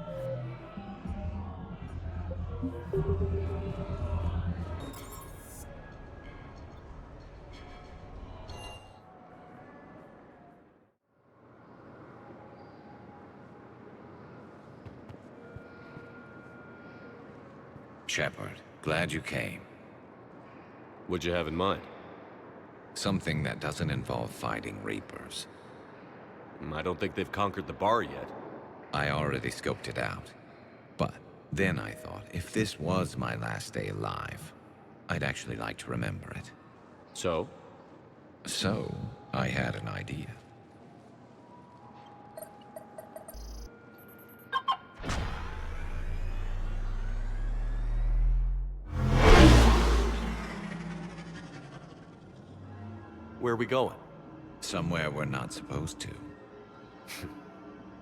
Shepard, glad you came. What'd you have in mind? Something that doesn't involve fighting Reapers. I don't think they've conquered the bar yet. I already scoped it out. But then I thought, if this was my last day alive, I'd actually like to remember it. So? So, I had an idea. Where are we going? Somewhere we're not supposed to.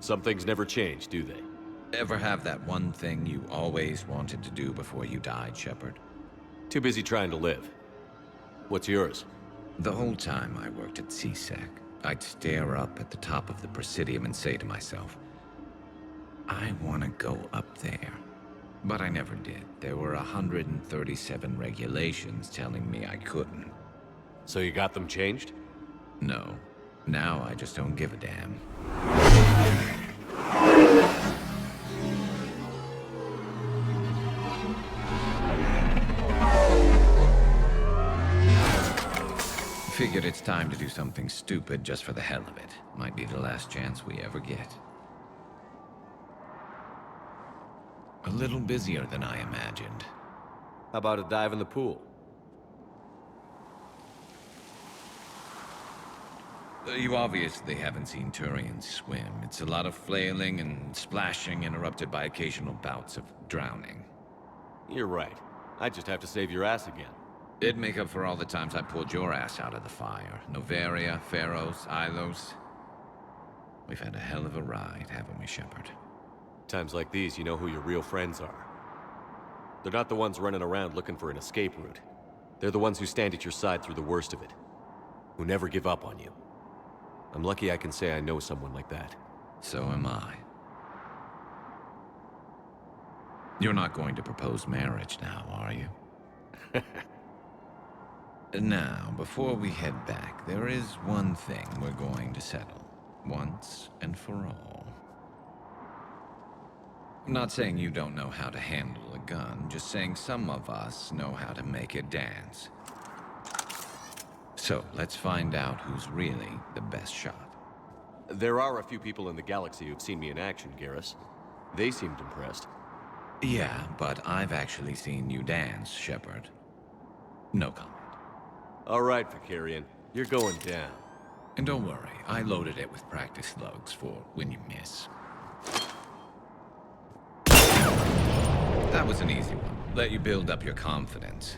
Some things never change, do they? Ever have that one thing you always wanted to do before you died, Shepard? Too busy trying to live. What's yours? The whole time I worked at CSEC, I'd stare up at the top of the Presidium and say to myself, I want to go up there. But I never did. There were 137 regulations telling me I couldn't. So you got them changed? No. Now I just don't give a damn. Figured it's time to do something stupid just for the hell of it. Might be the last chance we ever get. A little busier than I imagined. How about a dive in the pool? You obviously haven't seen Turians swim. It's a lot of flailing and splashing, interrupted by occasional bouts of drowning. You're right. I just have to save your ass again. It'd make up for all the times I pulled your ass out of the fire. Noveria, Pharos, Ilos. We've had a hell of a ride, haven't we, Shepard? Times like these, you know who your real friends are. They're not the ones running around looking for an escape route. They're the ones who stand at your side through the worst of it. Who never give up on you. I'm lucky I can say I know someone like that. So am I. You're not going to propose marriage now, are you? Now, before we head back, there is one thing we're going to settle. Once and for all. I'm not saying you don't know how to handle a gun, just saying some of us know how to make it dance. So, let's find out who's really the best shot. There are a few people in the galaxy who've seen me in action, Garrus. They seemed impressed. Yeah, but I've actually seen you dance, Shepard. No comment. All right, Vicarian. You're going down. And don't worry, I loaded it with practice slugs for when you miss. That was an easy one. Let you build up your confidence.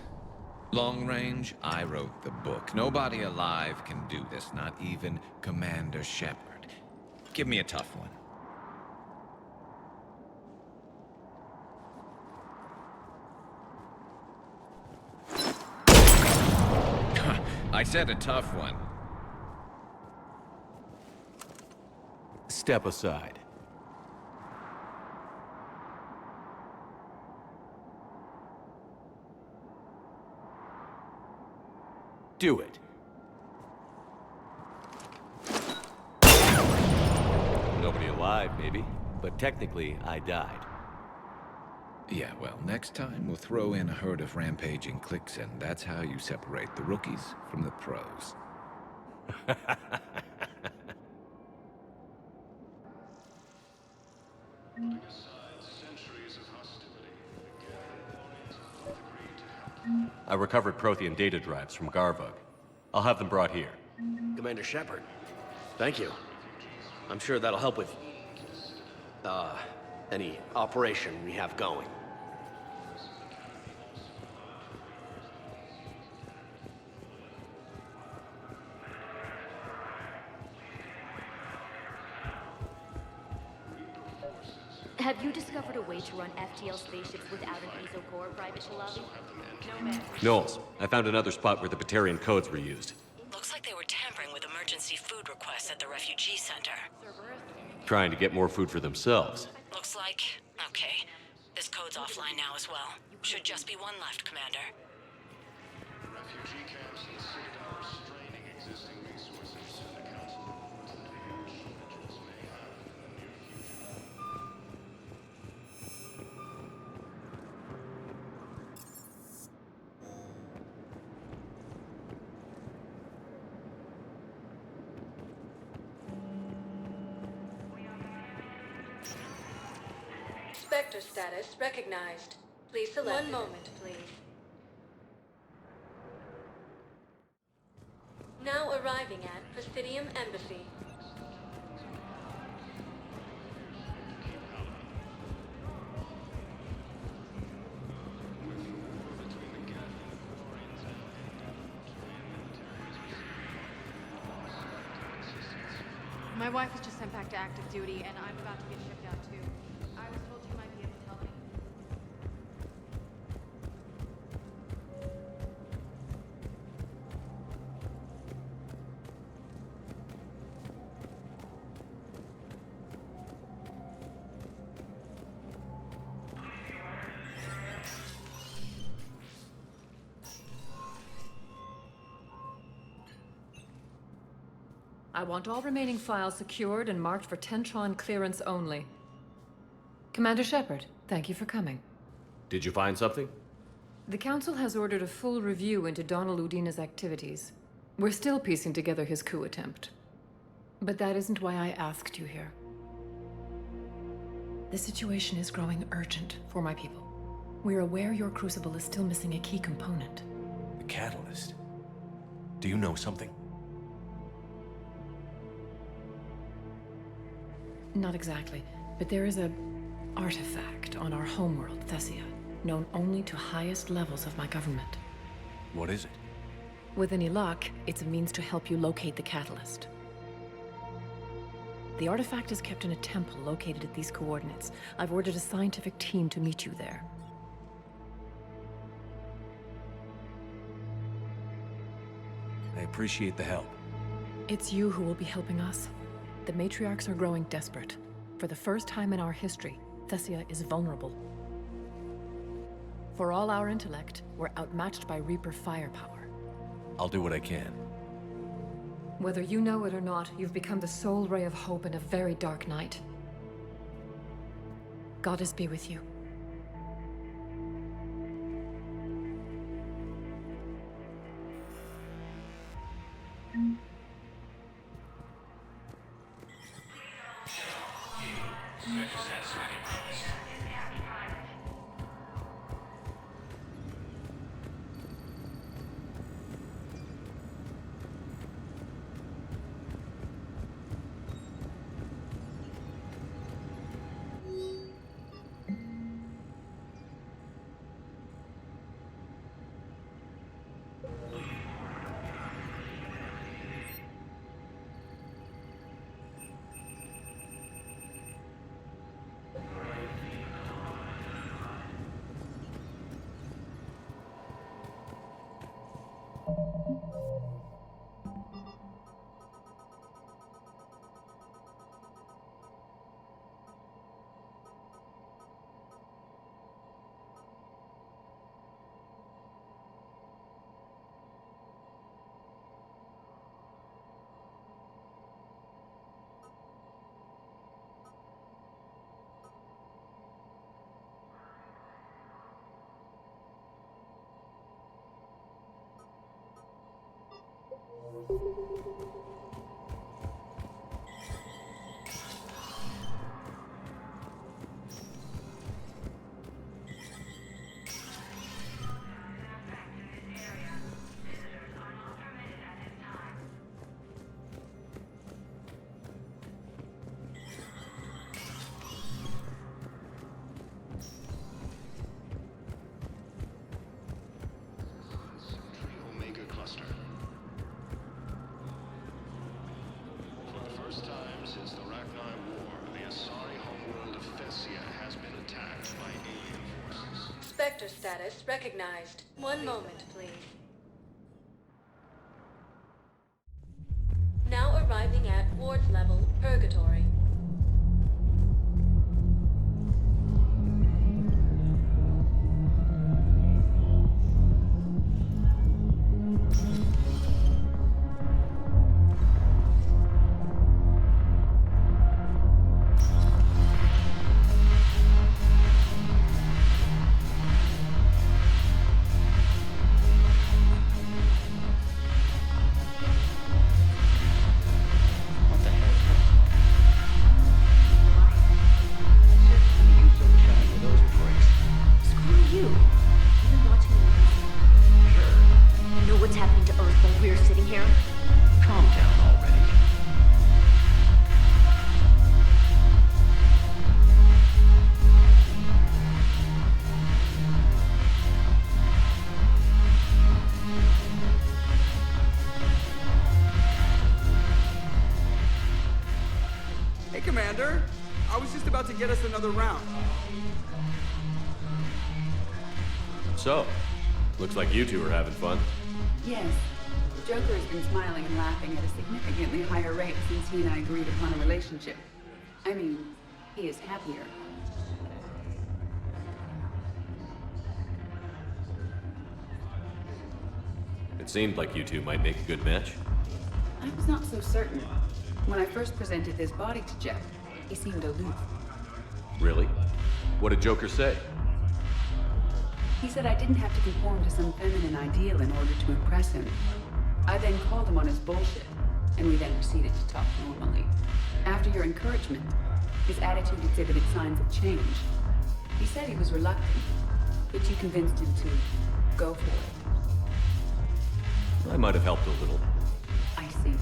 Long range, I wrote the book. Nobody alive can do this, not even Commander Shepard. Give me a tough one. I said a tough one. Step aside. Do it. Nobody alive, maybe. But technically, I died. Yeah, well, next time we'll throw in a herd of rampaging cliques, and that's how you separate the rookies from the pros. I recovered Prothean data drives from Garvug. I'll have them brought here. Commander Shepard, thank you. I'm sure that'll help with, any operation we have going. Have you discovered a way to run FTL spaceships without an Elcor private lobby? No, ma'am. Noles, I found another spot where the Batarian codes were used. Looks like they were tampering with emergency food requests at the Refugee Center. Trying to get more food for themselves. Looks like... okay. This code's offline now as well. Should just be one left, Commander. Refugee camps in Citadel are straining existing resources, and the Council reports that huge shortages may have in the near future. Spectre status recognized. Please select. One moment, please. Now arriving at Presidium Embassy. My wife was just sent back to active duty, and I'm about to get shipped out too. I was told you might be able to tell me. I want all remaining files secured and marked for Tentron clearance only. Commander Shepard, thank you for coming. Did you find something? The Council has ordered a full review into Donald Udina's activities. We're still piecing together his coup attempt. But that isn't why I asked you here. The situation is growing urgent for my people. We're aware your crucible is still missing a key component. The catalyst? Do you know something? Not exactly, but there is a artifact on our homeworld, Thessia, known only to highest levels of my government. What is it? With any luck, it's a means to help you locate the catalyst. The artifact is kept in a temple located at these coordinates. I've ordered a scientific team to meet you there. I appreciate the help. It's you who will be helping us. The matriarchs are growing desperate. For the first time in our history, Thessia is vulnerable. For all our intellect, we're outmatched by Reaper firepower. I'll do what I can. Whether you know it or not, you've become the sole ray of hope in a very dark night. Goddess be with you. Since the Rachni War, the Asari homeworld of Thessia has been attacked by alien forces. Spectre status recognized. One moment, please. Now arriving at Ward's level, Purgatory. What the hell? Commander. I was just about to get us another round. So, looks like you two are having fun. Yes. Joker has been smiling and laughing at a significantly higher rate since he and I agreed upon a relationship. I mean, he is happier. It seemed like you two might make a good match. I was not so certain. When I first presented this body to Jeff, he seemed aloof. Really? What did Joker say? He said I didn't have to conform to some feminine ideal in order to impress him. I then called him on his bullshit, and we then proceeded to talk normally. After your encouragement, his attitude exhibited signs of change. He said he was reluctant, but you convinced him to go for it. I might have helped a little. I see.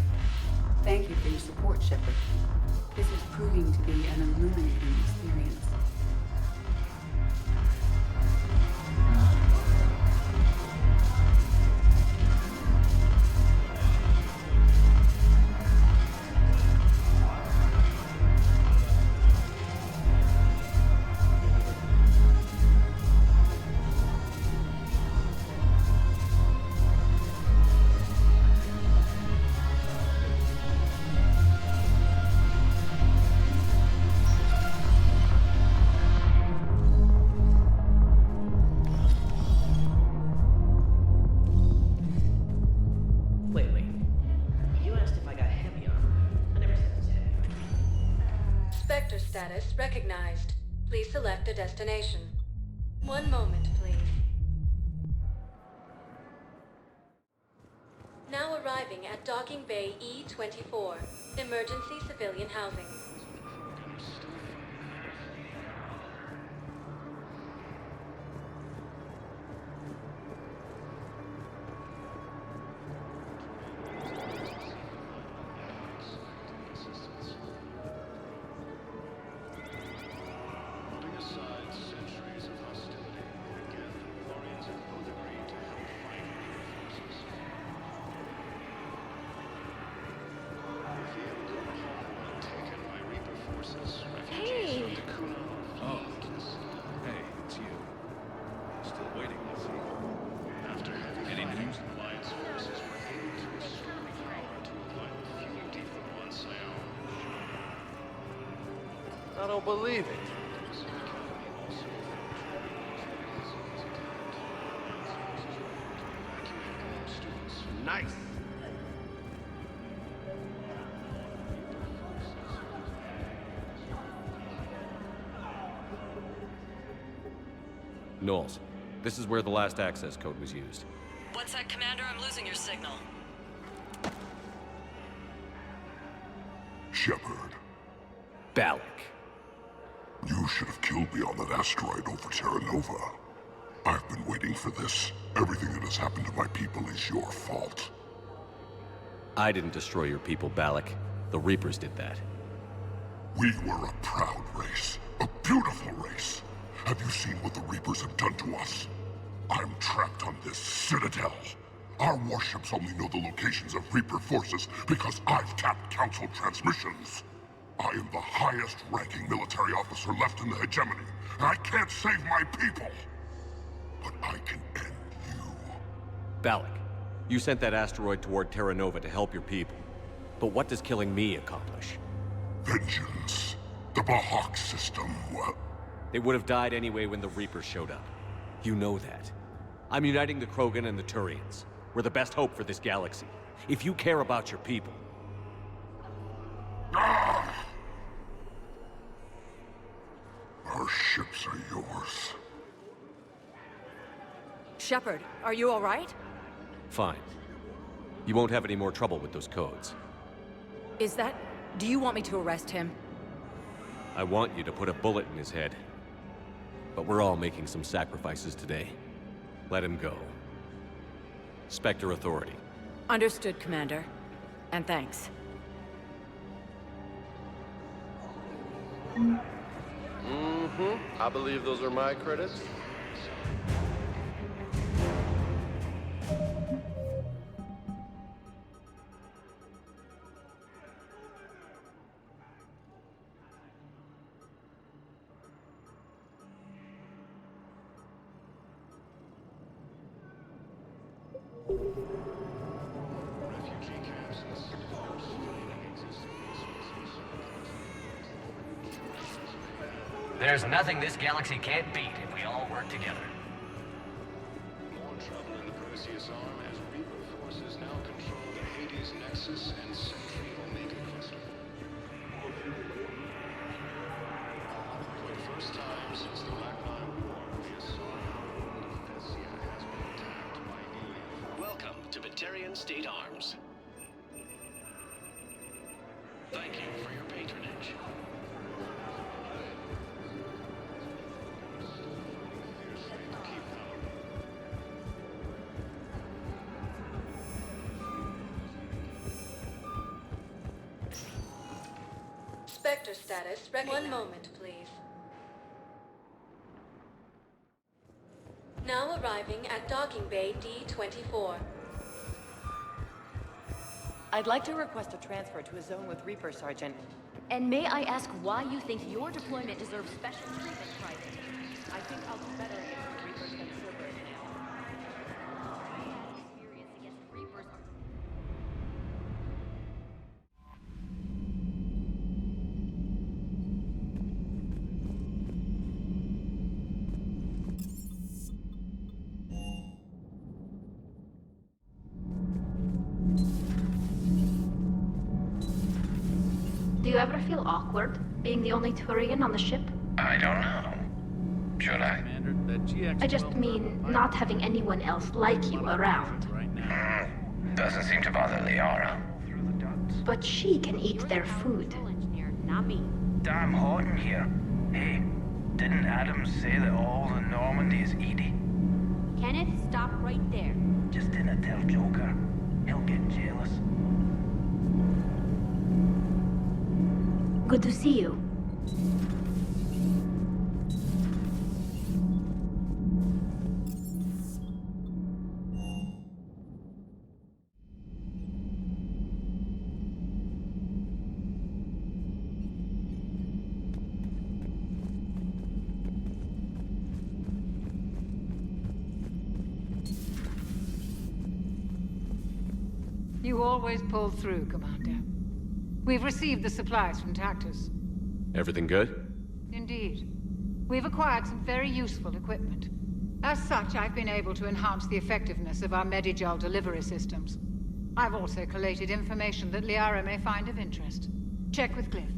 Thank you for your support, Shepard. This is proving to be an illuminating experience. Status recognized. Please select a destination. One moment, please. Now arriving at Docking Bay E-24. Emergency civilian housing. I don't believe it. Nice. Noles, this is where the last access code was used. What's that, Commander? I'm losing your signal. Shepard. Balak. You should have killed me on that asteroid over Terra Nova. I've been waiting for this. Everything that has happened to my people is your fault. I didn't destroy your people, Balak. The Reapers did that. We were a proud race. A beautiful race. Have you seen what the Reapers have done to us? I'm trapped on this Citadel. Our warships only know the locations of Reaper forces because I've tapped Council transmissions. I am the highest-ranking military officer left in the hegemony, and I can't save my people. But I can end you. Balak, you sent that asteroid toward Terra Nova to help your people. But what does killing me accomplish? Vengeance. The Bahak system, well... They would have died anyway when the Reapers showed up. You know that. I'm uniting the Krogan and the Turians. We're the best hope for this galaxy. If you care about your people... Our ships are yours. Shepard, are you all right? Fine. You won't have any more trouble with those codes. Is that... do you want me to arrest him? I want you to put a bullet in his head. But we're all making some sacrifices today. Let him go. Spectre Authority. Understood, Commander. And thanks. I believe those are my credits. Refugee camps and citadels draining existing resources. There's nothing this galaxy can't beat if we all work together. More trouble in the Perseus arm as Reaper forces now control the Hades Nexus and Sentry Omega cluster. For the first time since the Ragnar War, the Asari world of Thessia has been attacked by alien. Welcome to Batarian State Arms. Thank you for your patronage. Spectre status. One moment, please. Now arriving at Docking Bay D-24. I'd like to request a transfer to a zone with Reaper, Sergeant. And may I ask why you think your deployment deserves special treatment, Private? I think I'll do better against Reapers than Cerberus now. Experience against Reapers are... Do you ever feel awkward, being the only Turian on the ship? I don't know. Should I? I just mean not having anyone else like you around. Doesn't seem to bother Liara. But she can eat their food. Not me. Damn hot in here. Hey, didn't Adam say that all the Normandy is Edie? Kenneth, stop right there. Just didn't tell Joker. He'll get jealous. Good to see you. You always pull through, Commander. We've received the supplies from Tactus. Everything good? Indeed. We've acquired some very useful equipment. As such, I've been able to enhance the effectiveness of our Medi Gel delivery systems. I've also collated information that Liara may find of interest. Check with Glyph.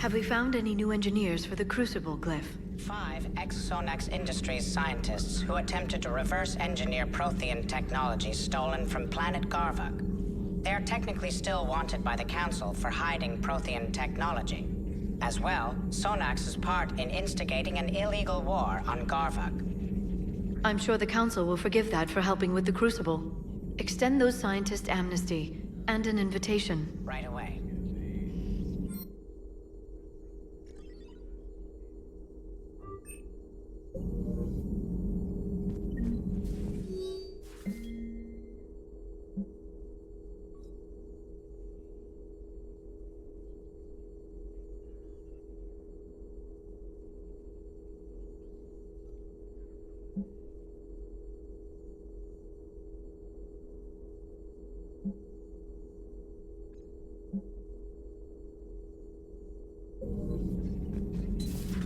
Have we found any new engineers for the Crucible, Glyph? 5 ex-Sonax Industries scientists who attempted to reverse engineer Prothean technology stolen from planet Garvuk. They are technically still wanted by the Council for hiding Prothean technology. As well, Sonax's part in instigating an illegal war on Garvuk. I'm sure the Council will forgive that for helping with the Crucible. Extend those scientists amnesty, and an invitation. Right away.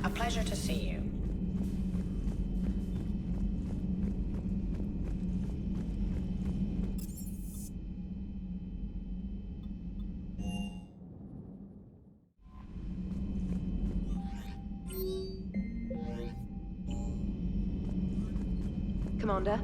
A pleasure to see you. Commander?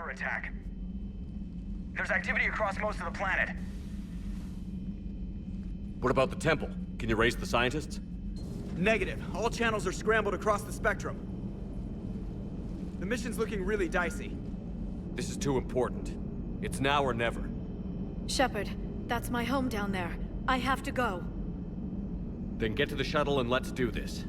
counterattack. There's activity across most of the planet. What about the temple? Can you raise the scientists? Negative. All channels are scrambled across the spectrum. The mission's looking really dicey. This is too important. It's now or never. Shepard, that's my home down there. I have to go. Then get to the shuttle and let's do this.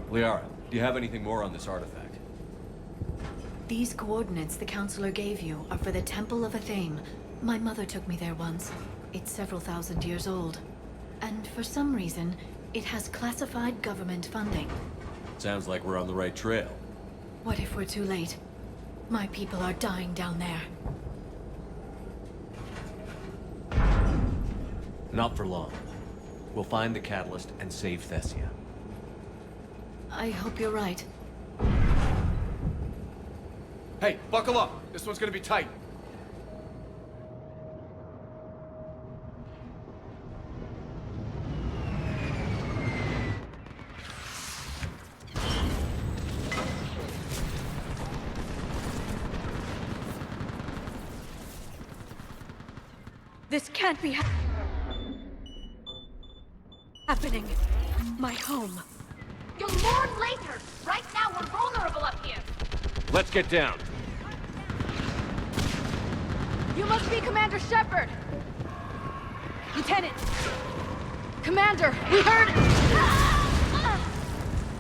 Liara, do you have anything more on this artifact? These coordinates the Councillor gave you are for the Temple of Athame. My mother took me there once. It's several thousand years old. And for some reason, it has classified government funding. Sounds like we're on the right trail. What if we're too late? My people are dying down there. Not for long. We'll find the catalyst and save Thessia. I hope you're right. Hey, buckle up! This one's gonna be tight. This can't be happening. My home. You'll mourn later! Right now we're vulnerable up here! Let's get down. You must be Commander Shepard! Lieutenant! Commander, we heard...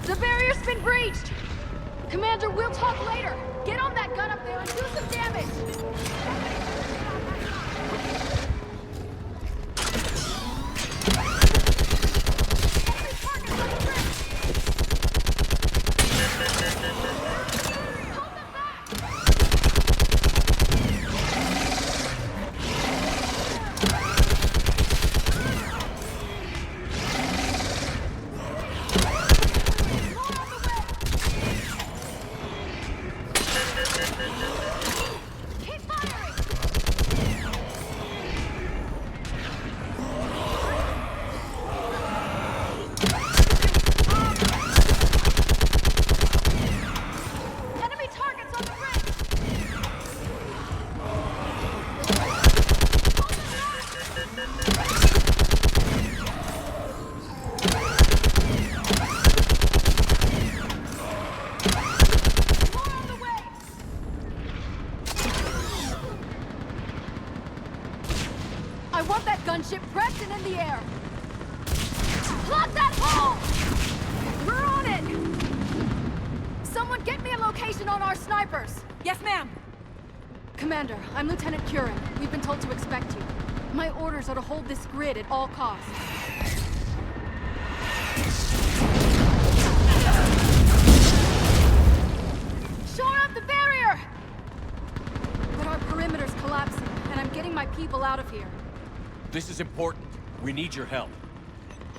The barrier's been breached! Commander, we'll talk later! Get on that gun up there and do some damage! Gunship prepped and in the air! Plug that hole! We're on it! Someone get me a location on our snipers! Yes, ma'am! Commander, I'm Lieutenant Curran. We've been told to expect you. My orders are to hold this grid at all costs. Shore up the barrier! But our perimeter's collapsing, and I'm getting my people out of here. This is important. We need your help.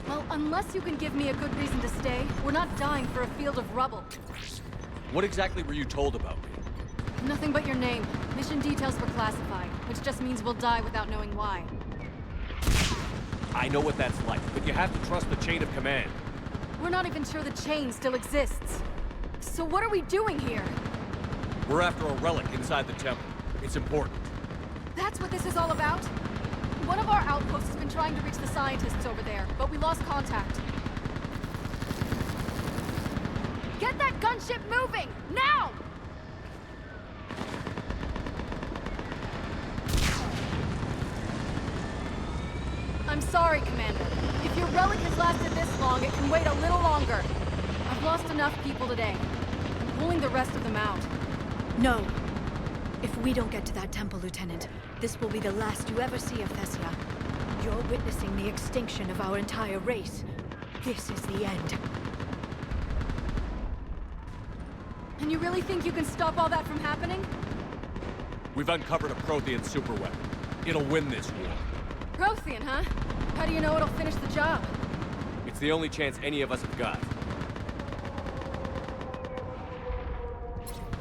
Well, unless you can give me a good reason to stay, we're not dying for a field of rubble. What exactly were you told about me? Nothing but your name. Mission details were classified, which just means we'll die without knowing why. I know what that's like, but you have to trust the chain of command. We're not even sure the chain still exists. So what are we doing here? We're after a relic inside the temple. It's important. That's what this is all about? One of our outposts has been trying to reach the scientists over there, but we lost contact. Get that gunship moving! Now! I'm sorry, Commander. If your relic has lasted this long, it can wait a little longer. I've lost enough people today. I'm pulling the rest of them out. No. If we don't get to that temple, Lieutenant, this will be the last you ever see of Thessia. You're witnessing the extinction of our entire race. This is the end. And you really think you can stop all that from happening? We've uncovered a Prothean superweapon. It'll win this war. Prothean, huh? How do you know it'll finish the job? It's the only chance any of us have got.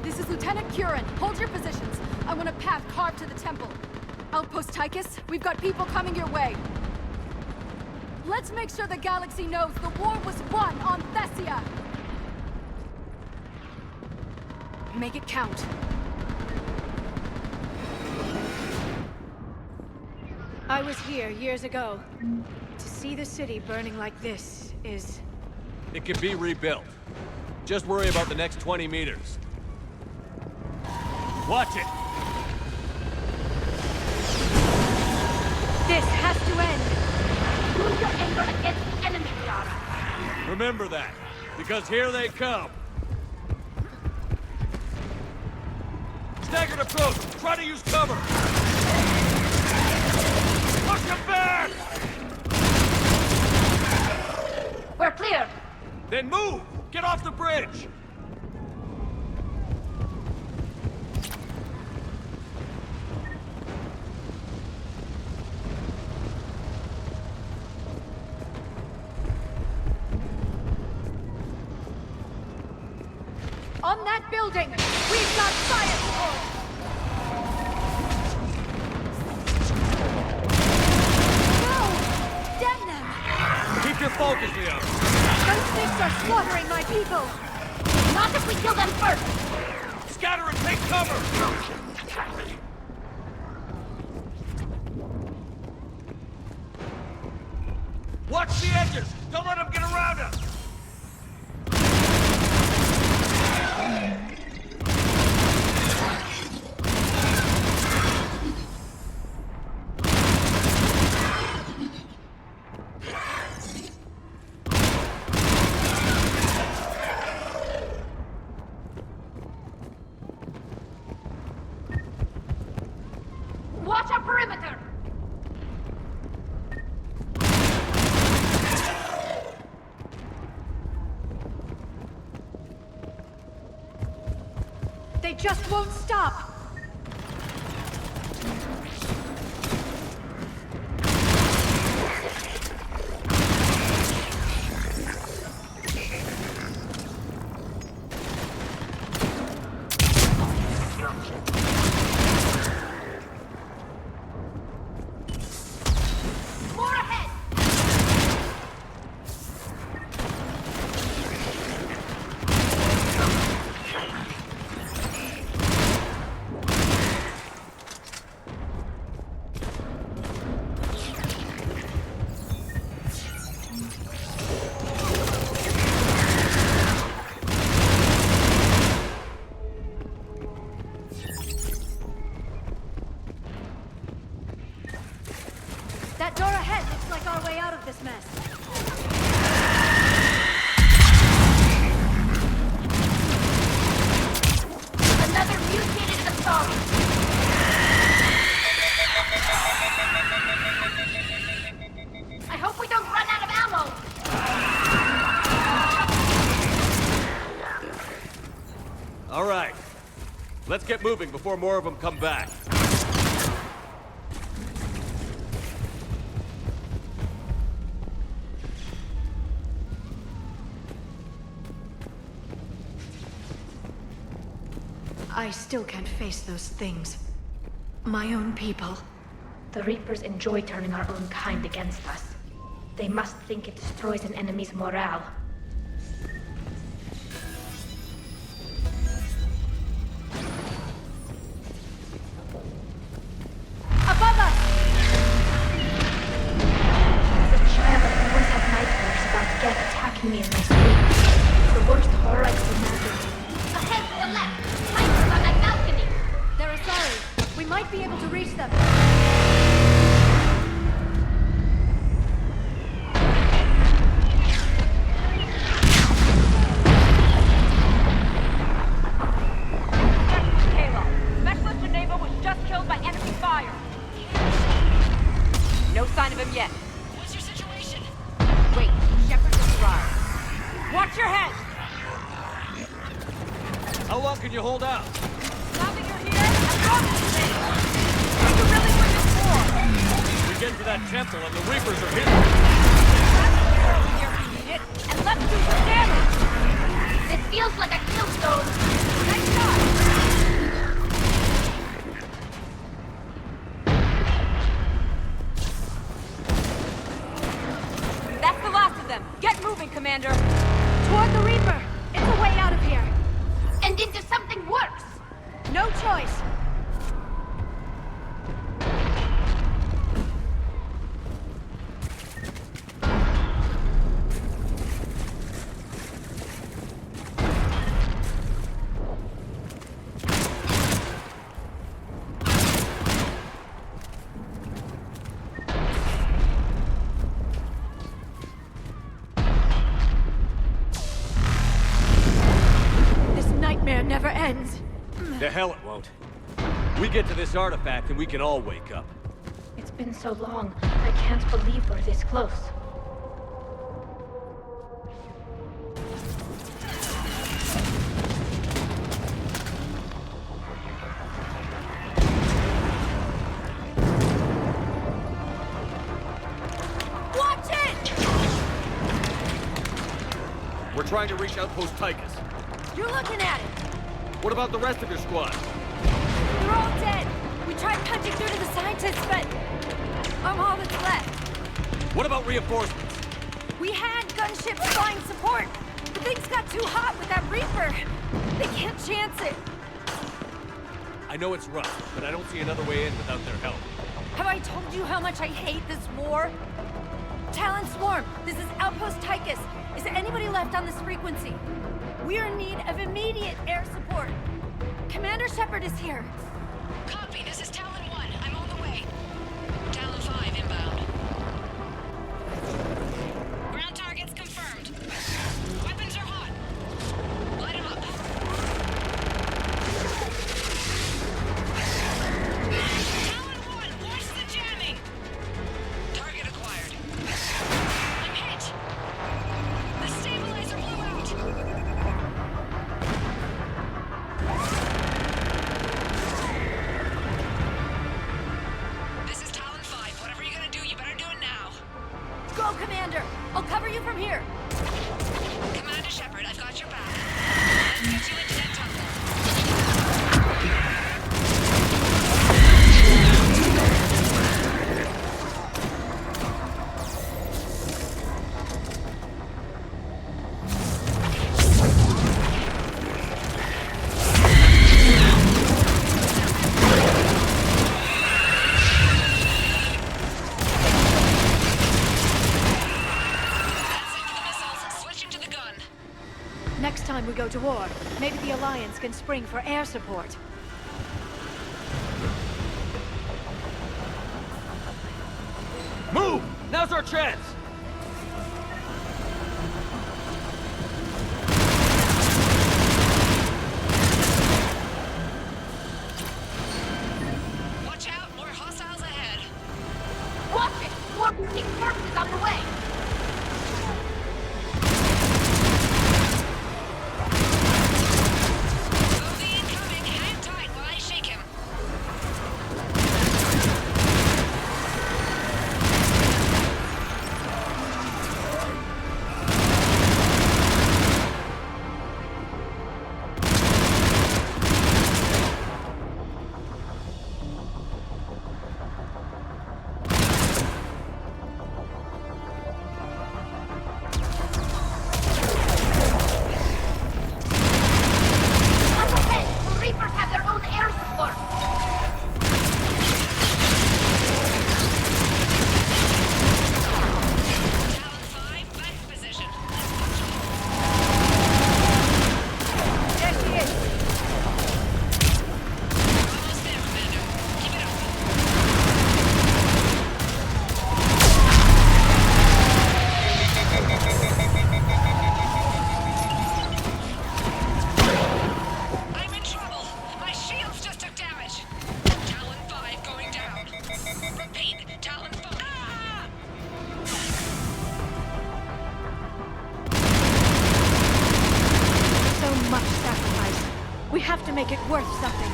This is Lieutenant Curran. Hold your positions. I want a path carved to the temple. Outpost Tykis, we've got people coming your way. Let's make sure the galaxy knows the war was won on Thessia! Make it count. I was here years ago. To see the city burning like this is... It can be rebuilt. Just worry about the next 20 meters. Watch it! This has to end! Use your anger against the enemy, Yara. Remember that, because here they come! Staggered approach! Try to use cover! Push him back! We're clear! Then move! Get off the bridge! On that building! We've got fire support! No! Damn them! Keep your focus, Leo! Those things are slaughtering my people! Not if we kill them first! Scatter and take cover! Watch the edges! Don't let them get around us! Watch our perimeter! They just won't stop! More ahead! That door ahead looks like our way out of this mess. Another mutated Asari! I hope we don't run out of ammo! All right. Let's get moving before more of them come back. I still can't face those things. My own people. The Reapers enjoy turning our own kind against us. They must think it destroys an enemy's morale. Above us! As a child, I always had nightmares about Geth attacking me in my sleep. The worst horror I could imagine. Ahead to the left! Snipers on that balcony! They're Asari. We might be able to reach them. How long can you hold out? Now that you're here, I'm going to say, what do you really bring us for? We get to that temple and the Reapers are here. Over here if you need it, and let's do some damage! This feels like a killstone. Nice shot! That's the last of them. Get moving, Commander. Toward the Reaper. It's a way out of here. And into something worse. No choice. Never ends. The hell it won't. We get to this artifact and we can all wake up. It's been so long. I can't believe we're this close. Watch it! We're trying to reach Outpost Tykis. You're looking at it. What about the rest of your squad? They're all dead. We tried punching through to the scientists, but I'm all that's left. What about reinforcements? We had gunships flying support, but things got too hot with that Reaper. They can't chance it. I know it's rough, but I don't see another way in without their help. Have I told you how much I hate this war? Talon Swarm, this is Outpost Tykis. Is there anybody left on this frequency? We are in need of immediate air support. Commander Shepard is here. Copy, this is Talon 1. I'm on the way. Talon 5 inbound. Ground targets confirmed. Weapons are hot. Light 'em up. Talon 1, watch the jamming. Target acquired. I'm hit. The stabilizer blew out. This is Talon 5. Whatever you're gonna do, you better do it now. Go, Commander! I'll cover you from here. Commander Shepard, I've got your back. Let's get you into that tunnel. Next time we go to war, maybe the Alliance can spring for air support. Move! Now's our chance! Watch out, more hostiles ahead. Watch it! More big forces on the way! have to make it worth something.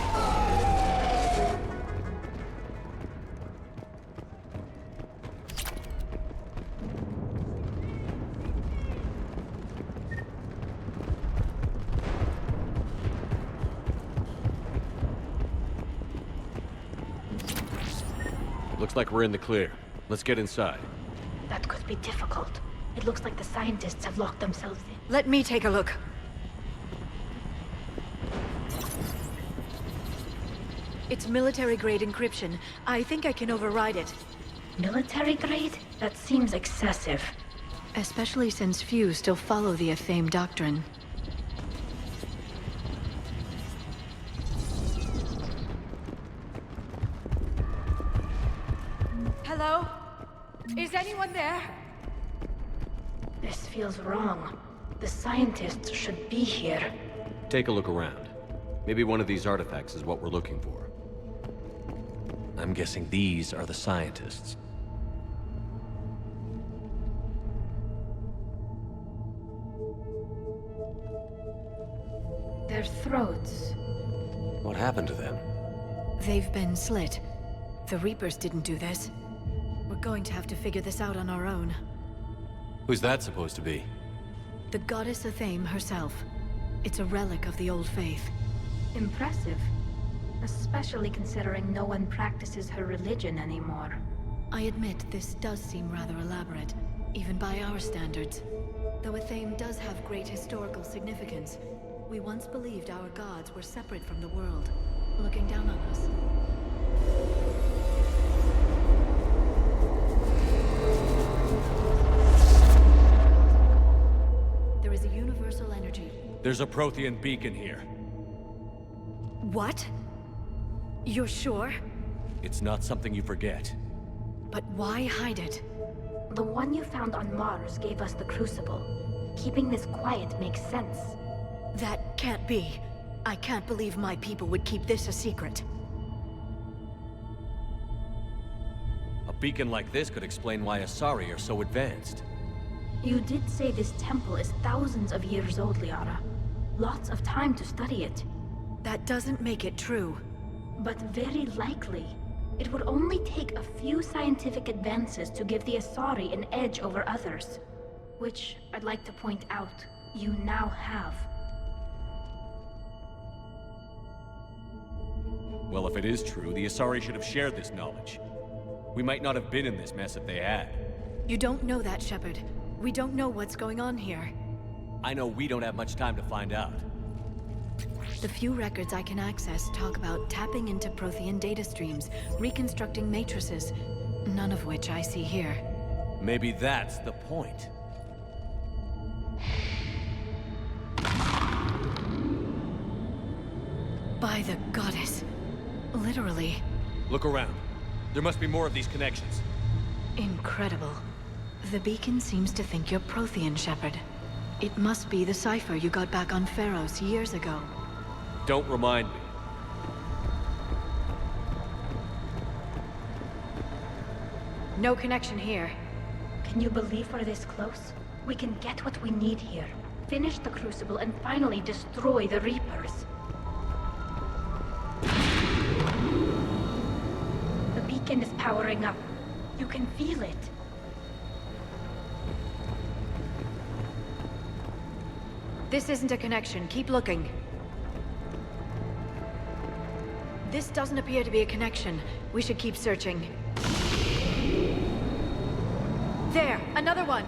Looks like we're in the clear. Let's get inside. That could be difficult. It looks like the scientists have locked themselves in. Let me take a look. It's military-grade encryption. I think I can override it. Military grade? That seems excessive. Especially since few still follow the Athame doctrine. Hello? Is anyone there? This feels wrong. The scientists should be here. Take a look around. Maybe one of these artifacts is what we're looking for. I'm guessing these are the scientists. Their throats. What happened to them? They've been slit. The Reapers didn't do this. We're going to have to figure this out on our own. Who's that supposed to be? The goddess Athame herself. It's a relic of the old faith. Impressive. Especially considering no one practices her religion anymore. I admit this does seem rather elaborate, even by our standards. Though Athame does have great historical significance, we once believed our gods were separate from the world, looking down on us. There is a universal energy. There's a Prothean beacon here. What? You're sure? It's not something you forget. But why hide it? The one you found on Mars gave us the Crucible. Keeping this quiet makes sense. That can't be. I can't believe my people would keep this a secret. A beacon like this could explain why Asari are so advanced. You did say this temple is thousands of years old, Liara. Lots of time to study it. That doesn't make it true. But very likely. It would only take a few scientific advances to give the Asari an edge over others. Which, I'd like to point out, you now have. Well, if it is true, the Asari should have shared this knowledge. We might not have been in this mess if they had. You don't know that, Shepard. We don't know what's going on here. I know we don't have much time to find out. The few records I can access talk about tapping into Prothean data streams, reconstructing matrices, none of which I see here. Maybe that's the point. By the goddess. Literally. Look around. There must be more of these connections. Incredible. The beacon seems to think you're Prothean, Shepard. It must be the cipher you got back on Pharos years ago. Don't remind me. No connection here. Can you believe we're this close? We can get what we need here. Finish the Crucible and finally destroy the Reapers. The beacon is powering up. You can feel it. This isn't a connection. Keep looking. This doesn't appear to be a connection. We should keep searching. There! Another one!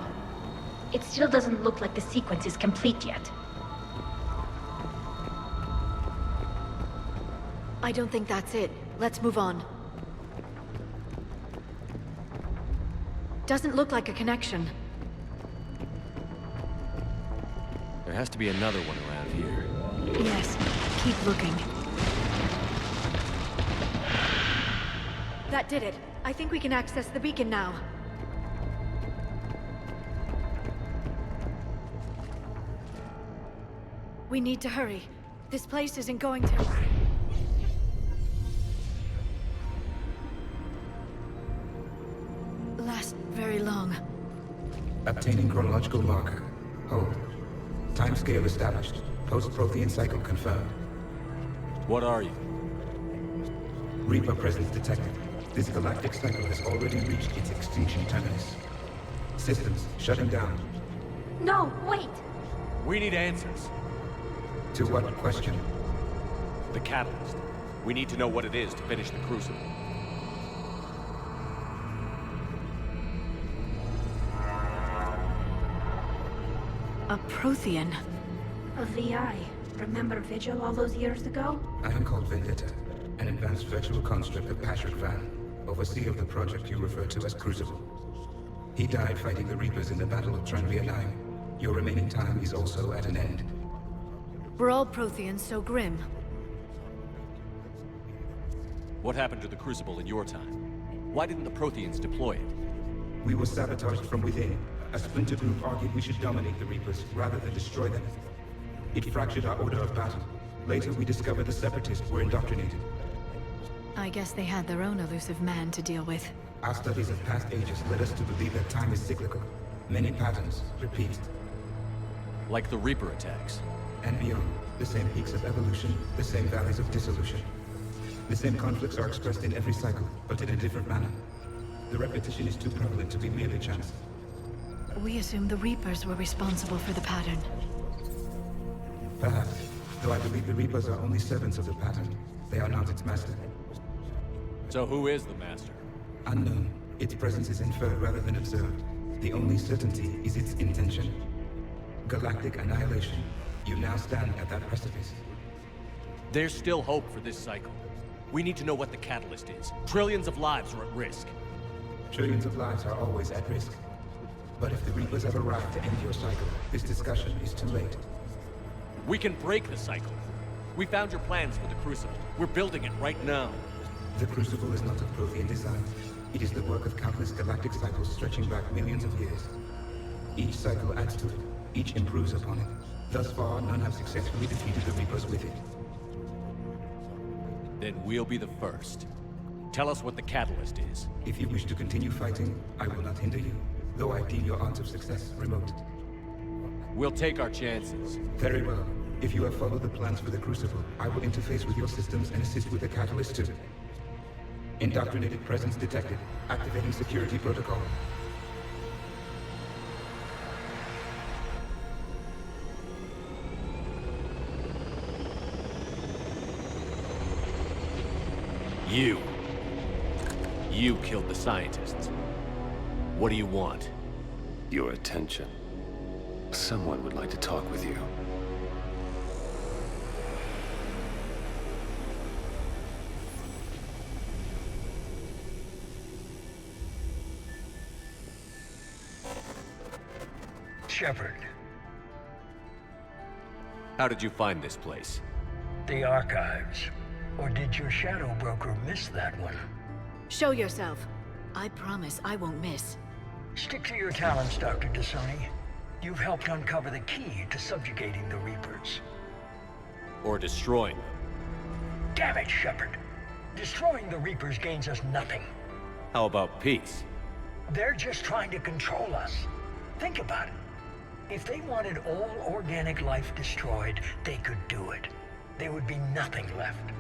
It still doesn't look like the sequence is complete yet. I don't think that's it. Let's move on. Doesn't look like a connection. There has to be another one around here. Yes. Keep looking. That did it. I think we can access the beacon now. We need to hurry. This place isn't going to... last very long. Obtaining chronological marker. Hold. Timescale established. Post-Prothean cycle confirmed. What are you? Reaper presence detected. This galactic cycle has already reached its extinction terminus. Systems shutting down. No, wait! We need answers. To what question? The catalyst. We need to know what it is to finish the Crucible. A Prothean. A VI. Remember Vigil all those years ago? I am called Vendetta, an advanced virtual construct of Patrick Van, overseer of the project you refer to as Crucible. He died fighting the Reapers in the Battle of Tranvia 9. Your remaining time is also at an end. Were all Protheans so grim? What happened to the Crucible in your time? Why didn't the Protheans deploy it? We were sabotaged from within. A splinter group argued we should dominate the Reapers rather than destroy them. It fractured our order of battle. Later, we discovered the Separatists were indoctrinated. I guess they had their own elusive man to deal with. Our studies of past ages led us to believe that time is cyclical. Many patterns repeat. Like the Reaper attacks. And beyond. The same peaks of evolution, the same valleys of dissolution. The same conflicts are expressed in every cycle, but in a different manner. The repetition is too prevalent to be merely chance. We assumed the Reapers were responsible for the pattern. Perhaps, though I believe the Reapers are only servants of the pattern. They are not its master. So who is the master? Unknown. Its presence is inferred rather than observed. The only certainty is its intention. Galactic annihilation. You now stand at that precipice. There's still hope for this cycle. We need to know what the catalyst is. Trillions of lives are at risk. Trillions of lives are always at risk. But if the Reapers have arrived to end your cycle, this discussion is too late. We can break the cycle. We found your plans for the Crucible. We're building it right now. The Crucible is not of Prothean design. It is the work of countless galactic cycles stretching back millions of years. Each cycle adds to it. Each improves upon it. Thus far, none have successfully defeated the Reapers with it. Then we'll be the first. Tell us what the catalyst is. If you wish to continue fighting, I will not hinder you, though I deem your odds of success remote. We'll take our chances. Very well. If you have followed the plans for the Crucible, I will interface with your systems and assist with the catalyst too. Indoctrinated presence detected. Activating security protocol. You killed the scientists. What do you want? Your attention. Someone would like to talk with you. Shepard. How did you find this place? The archives. Or did your shadow broker miss that one? Show yourself. I promise I won't miss. Stick to your talents, Dr. Dasani. You've helped uncover the key to subjugating the Reapers. Or destroying them. Damn it, Shepard. Destroying the Reapers gains us nothing. How about peace? They're just trying to control us. Think about it. If they wanted all organic life destroyed, they could do it. There would be nothing left.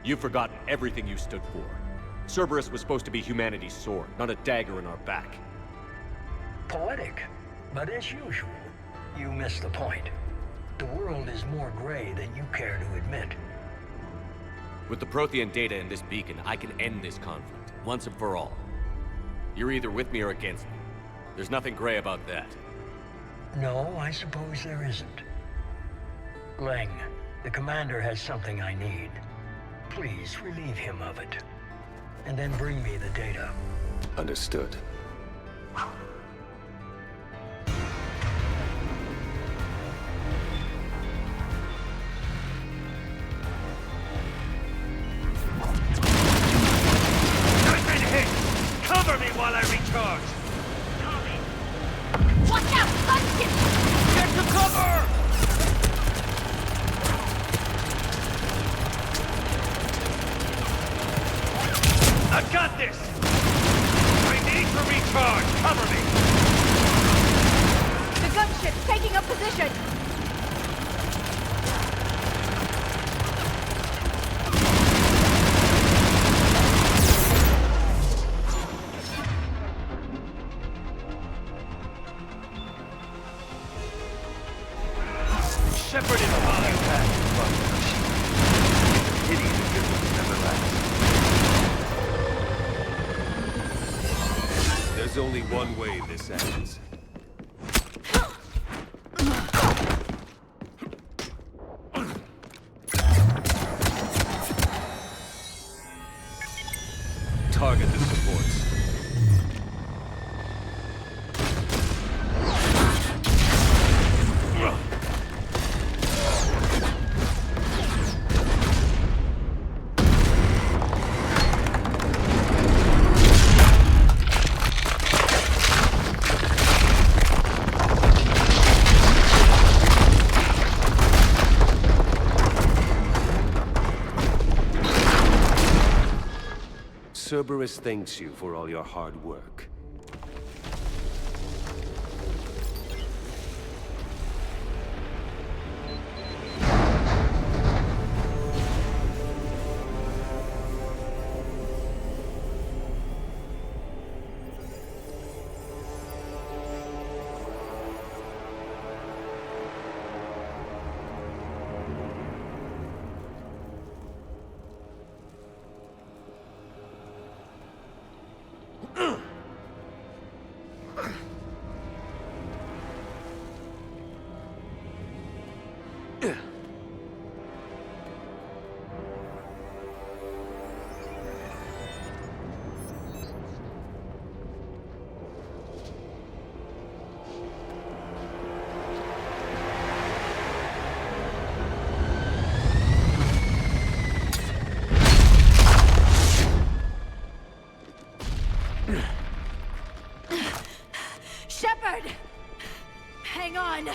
You've forgotten everything you stood for. Cerberus was supposed to be humanity's sword, not a dagger in our back. Poetic, but as usual, you miss the point. The world is more gray than you care to admit. With the Prothean data in this beacon, I can end this conflict, once and for all. You're either with me or against me. There's nothing gray about that. No, I suppose there isn't. Leng, the commander has something I need. Please relieve him of it. And then bring me the data. Understood. I've been hit! Cover me while I recharge! Watch out! Gunship! Get to cover! I've got this! I need to recharge! Cover me! The gunship's taking up position! Pity the good ones never last. There's only one way this ends. Target the supports. Cerberus thanks you for all your hard work. Shepard! Hang on!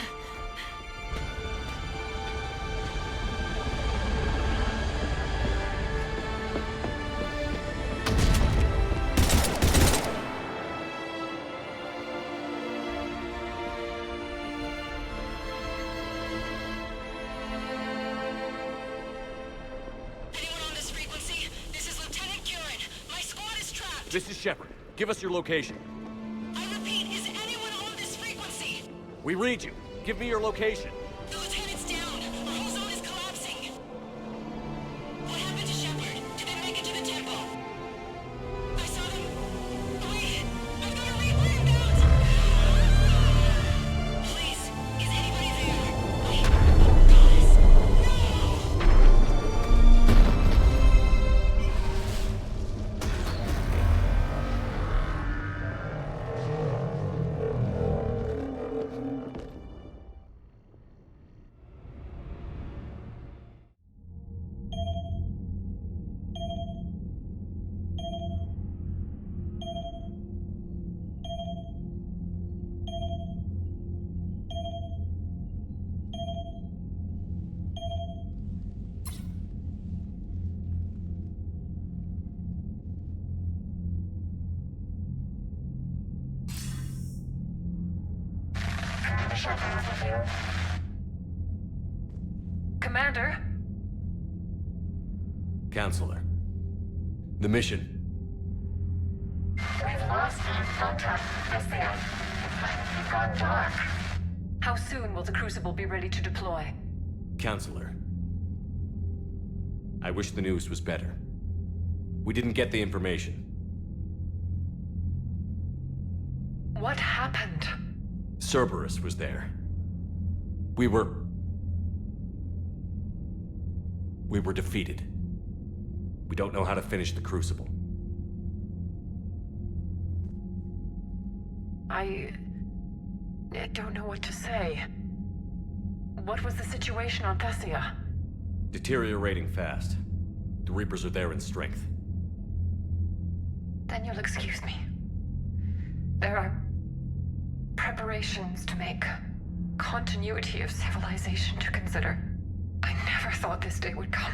This is Shepard. Give us your location. I repeat, is anyone on this frequency? We read you. Give me your location. The lieutenant's down. Our whole zone is collapsing. What happened to Shepard? Did they make it to the temple? I saw them. Wait, I've got a Reaper inbound. Please, is anybody there? Wait, guys, Commander? Counselor. The mission. We've lost contact with Thessia. It's gone dark. How soon will the Crucible be ready to deploy? Counselor. I wish the news was better. We didn't get the information. What happened? Cerberus was there. We were defeated. We don't know how to finish the Crucible. I don't know what to say. What was the situation on Thessia? Deteriorating fast. The Reapers are there in strength. Then you'll excuse me. There are preparations to make, continuity of civilization to consider. I never thought this day would come.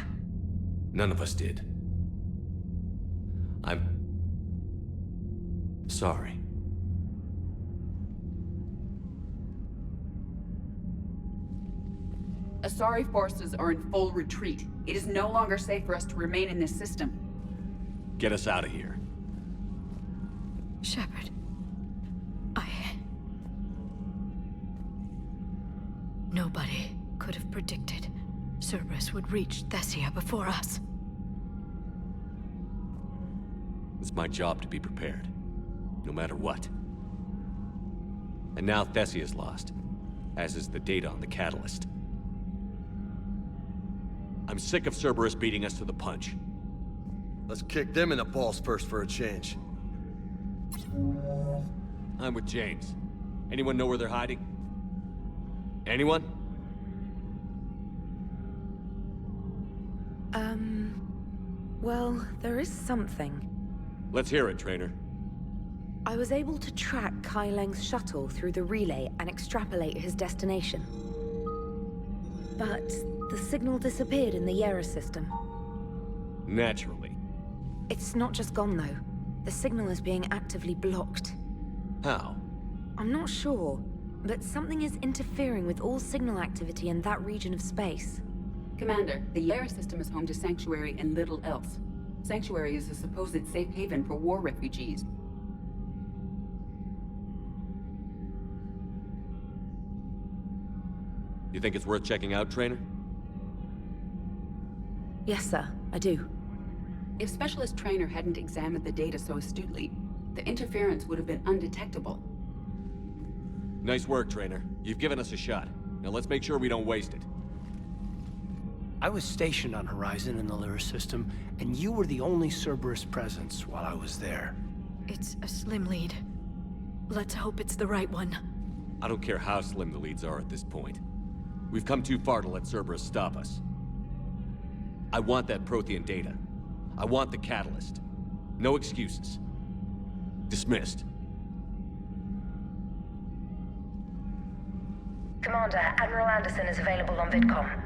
None of us did. I'm sorry. Asari forces are in full retreat. It is no longer safe for us to remain in this system. Get us out of here. Shepard. Nobody could have predicted. Cerberus would reach Thessia before us. It's my job to be prepared, no matter what. And now Thessia's lost, as is the data on the catalyst. I'm sick of Cerberus beating us to the punch. Let's kick them in the balls first for a change. I'm with James. Anyone know where they're hiding? Anyone? Well, there is something. Let's hear it, Trainer. I was able to track Kai Leng's shuttle through the relay and extrapolate his destination. But the signal disappeared in the Yera system. Naturally. It's not just gone, though. The signal is being actively blocked. How? I'm not sure, but something is interfering with all signal activity in that region of space. Commander, the Yera system is home to Sanctuary and little else. Sanctuary is a supposed safe haven for war refugees. You think it's worth checking out, Trainer? Yes, sir, I do. If Specialist Trainer hadn't examined the data so astutely, the interference would have been undetectable. Nice work, Trainer. You've given us a shot. Now let's make sure we don't waste it. I was stationed on Horizon in the Lyra system, and you were the only Cerberus presence while I was there. It's a slim lead. Let's hope it's the right one. I don't care how slim the leads are at this point. We've come too far to let Cerberus stop us. I want that Prothean data. I want the catalyst. No excuses. Dismissed. Commander, Admiral Anderson is available on Vid Comm.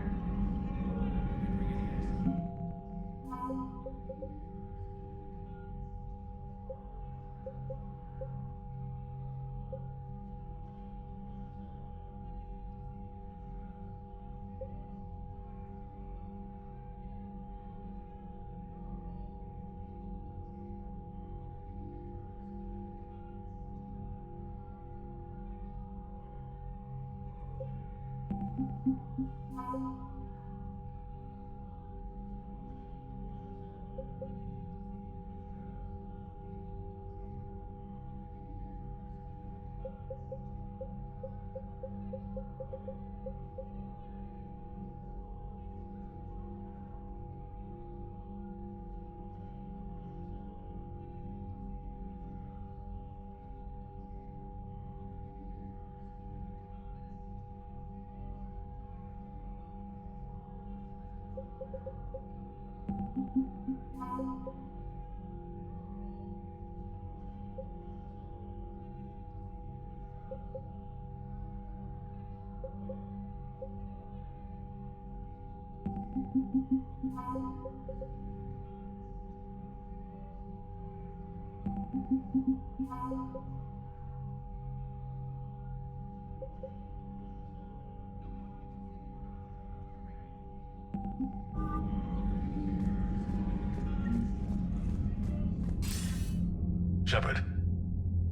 Shepard,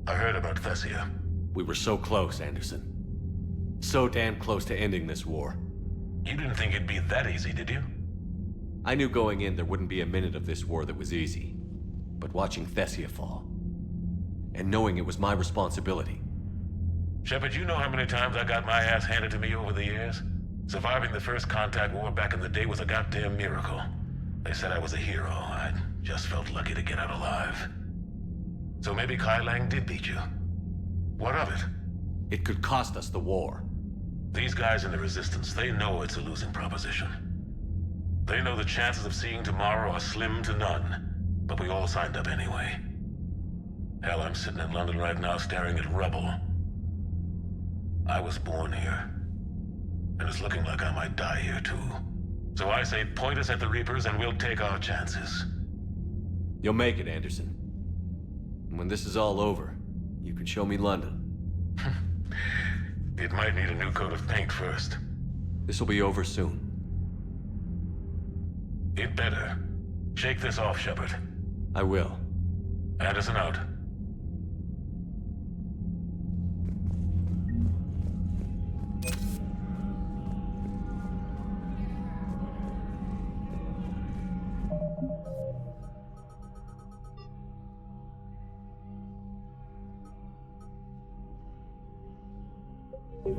I heard about Thessia. We were so close, Anderson. So damn close to ending this war. You didn't think it'd be that easy, did you? I knew going in there wouldn't be a minute of this war that was easy. But watching Thessia fall, and knowing it was my responsibility. Shepard, you know how many times I got my ass handed to me over the years? Surviving the first contact war back in the day was a goddamn miracle. They said I was a hero. I just felt lucky to get out alive. So maybe Kai Leng did beat you. What of it? It could cost us the war. These guys in the Resistance, they know it's a losing proposition. They know the chances of seeing tomorrow are slim to none, but we all signed up anyway. Hell, I'm sitting in London right now staring at rubble. I was born here, and it's looking like I might die here too. So I say point us at the Reapers and we'll take our chances. You'll make it, Anderson. And when this is all over, you can show me London. It might need a new coat of paint first. This will be over soon. It better. Shake this off, Shepard. I will. Anderson out. Not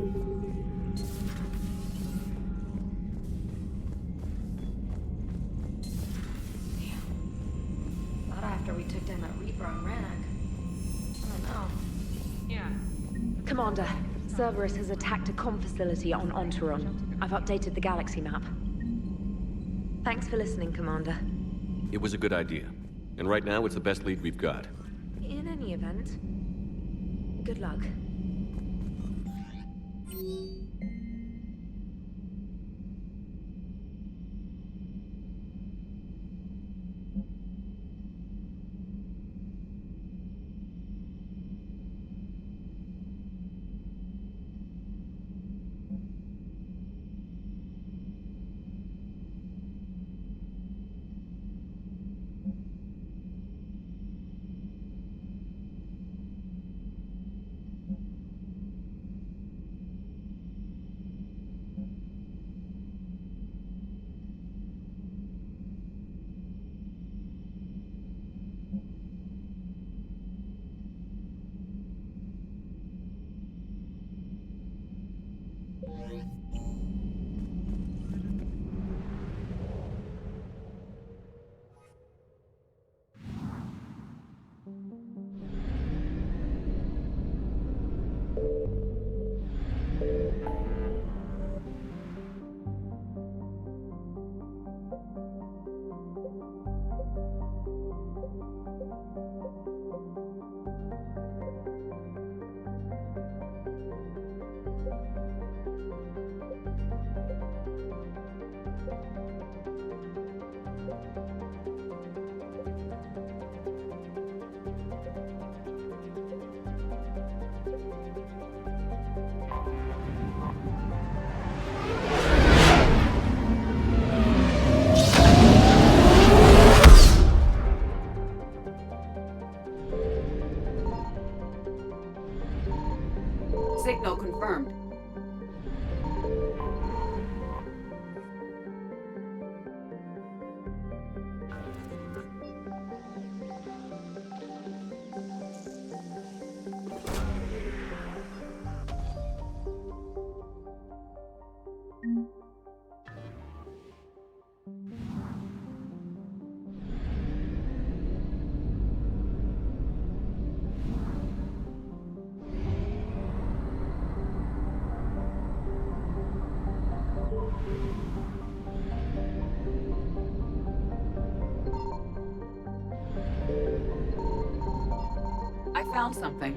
after we took down that Reaper on Rannoch. Oh no. Yeah. Commander, Cerberus has attacked a comm facility on Ontaron. I've updated the galaxy map. Thanks for listening, Commander. It was a good idea. And right now, it's the best lead we've got. In any event, good luck. Signal confirmed. I found something.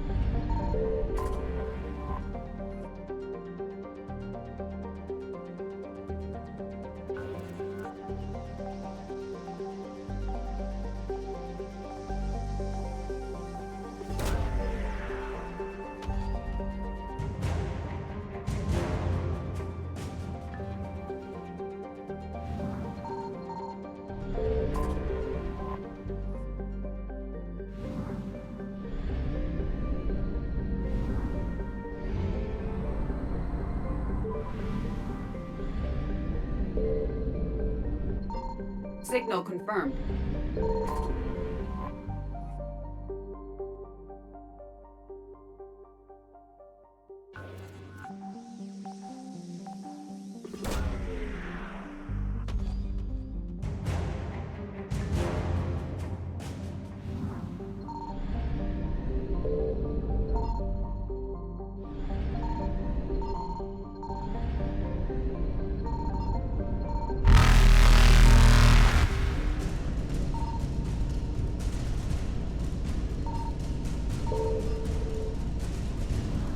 Signal confirmed.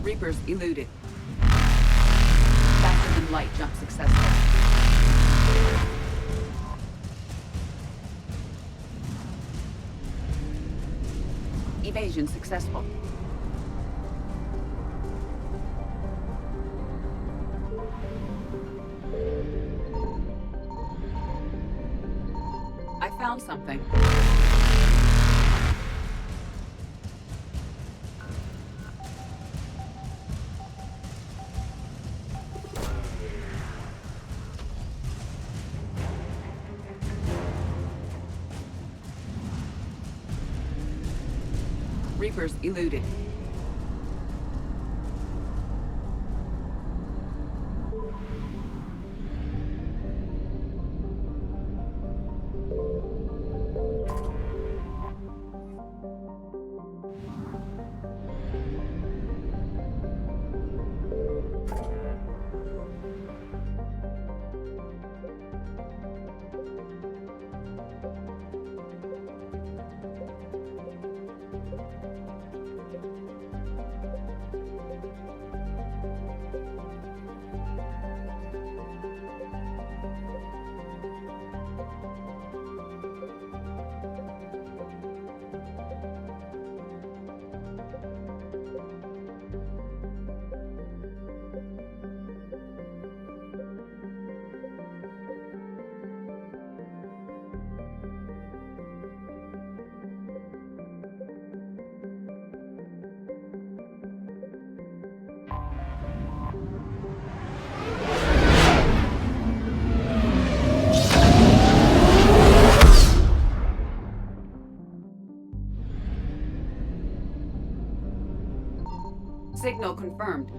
Reapers eluded. Faster than light jump successful. Evasion successful. I found something. Reapers eluded. confirmed.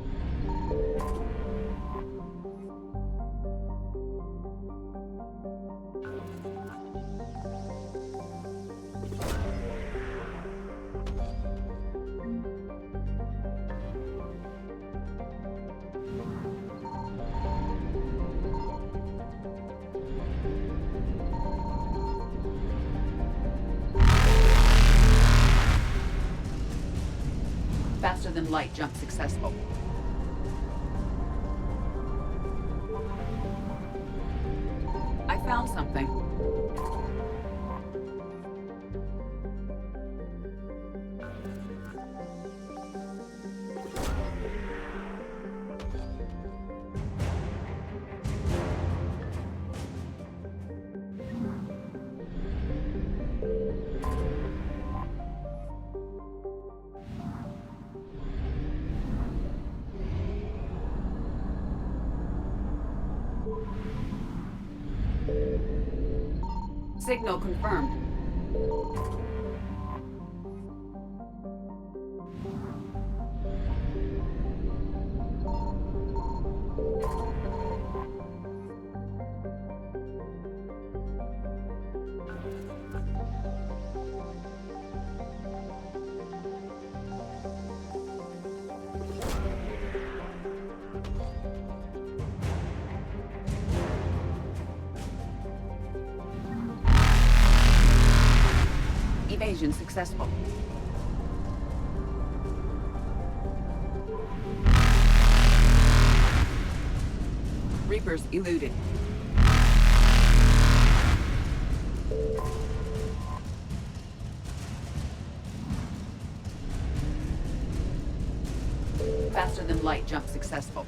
Faster than light jump successful. I found something. Signal confirmed. Evasion successful. Reapers eluded. Faster than light jump successful.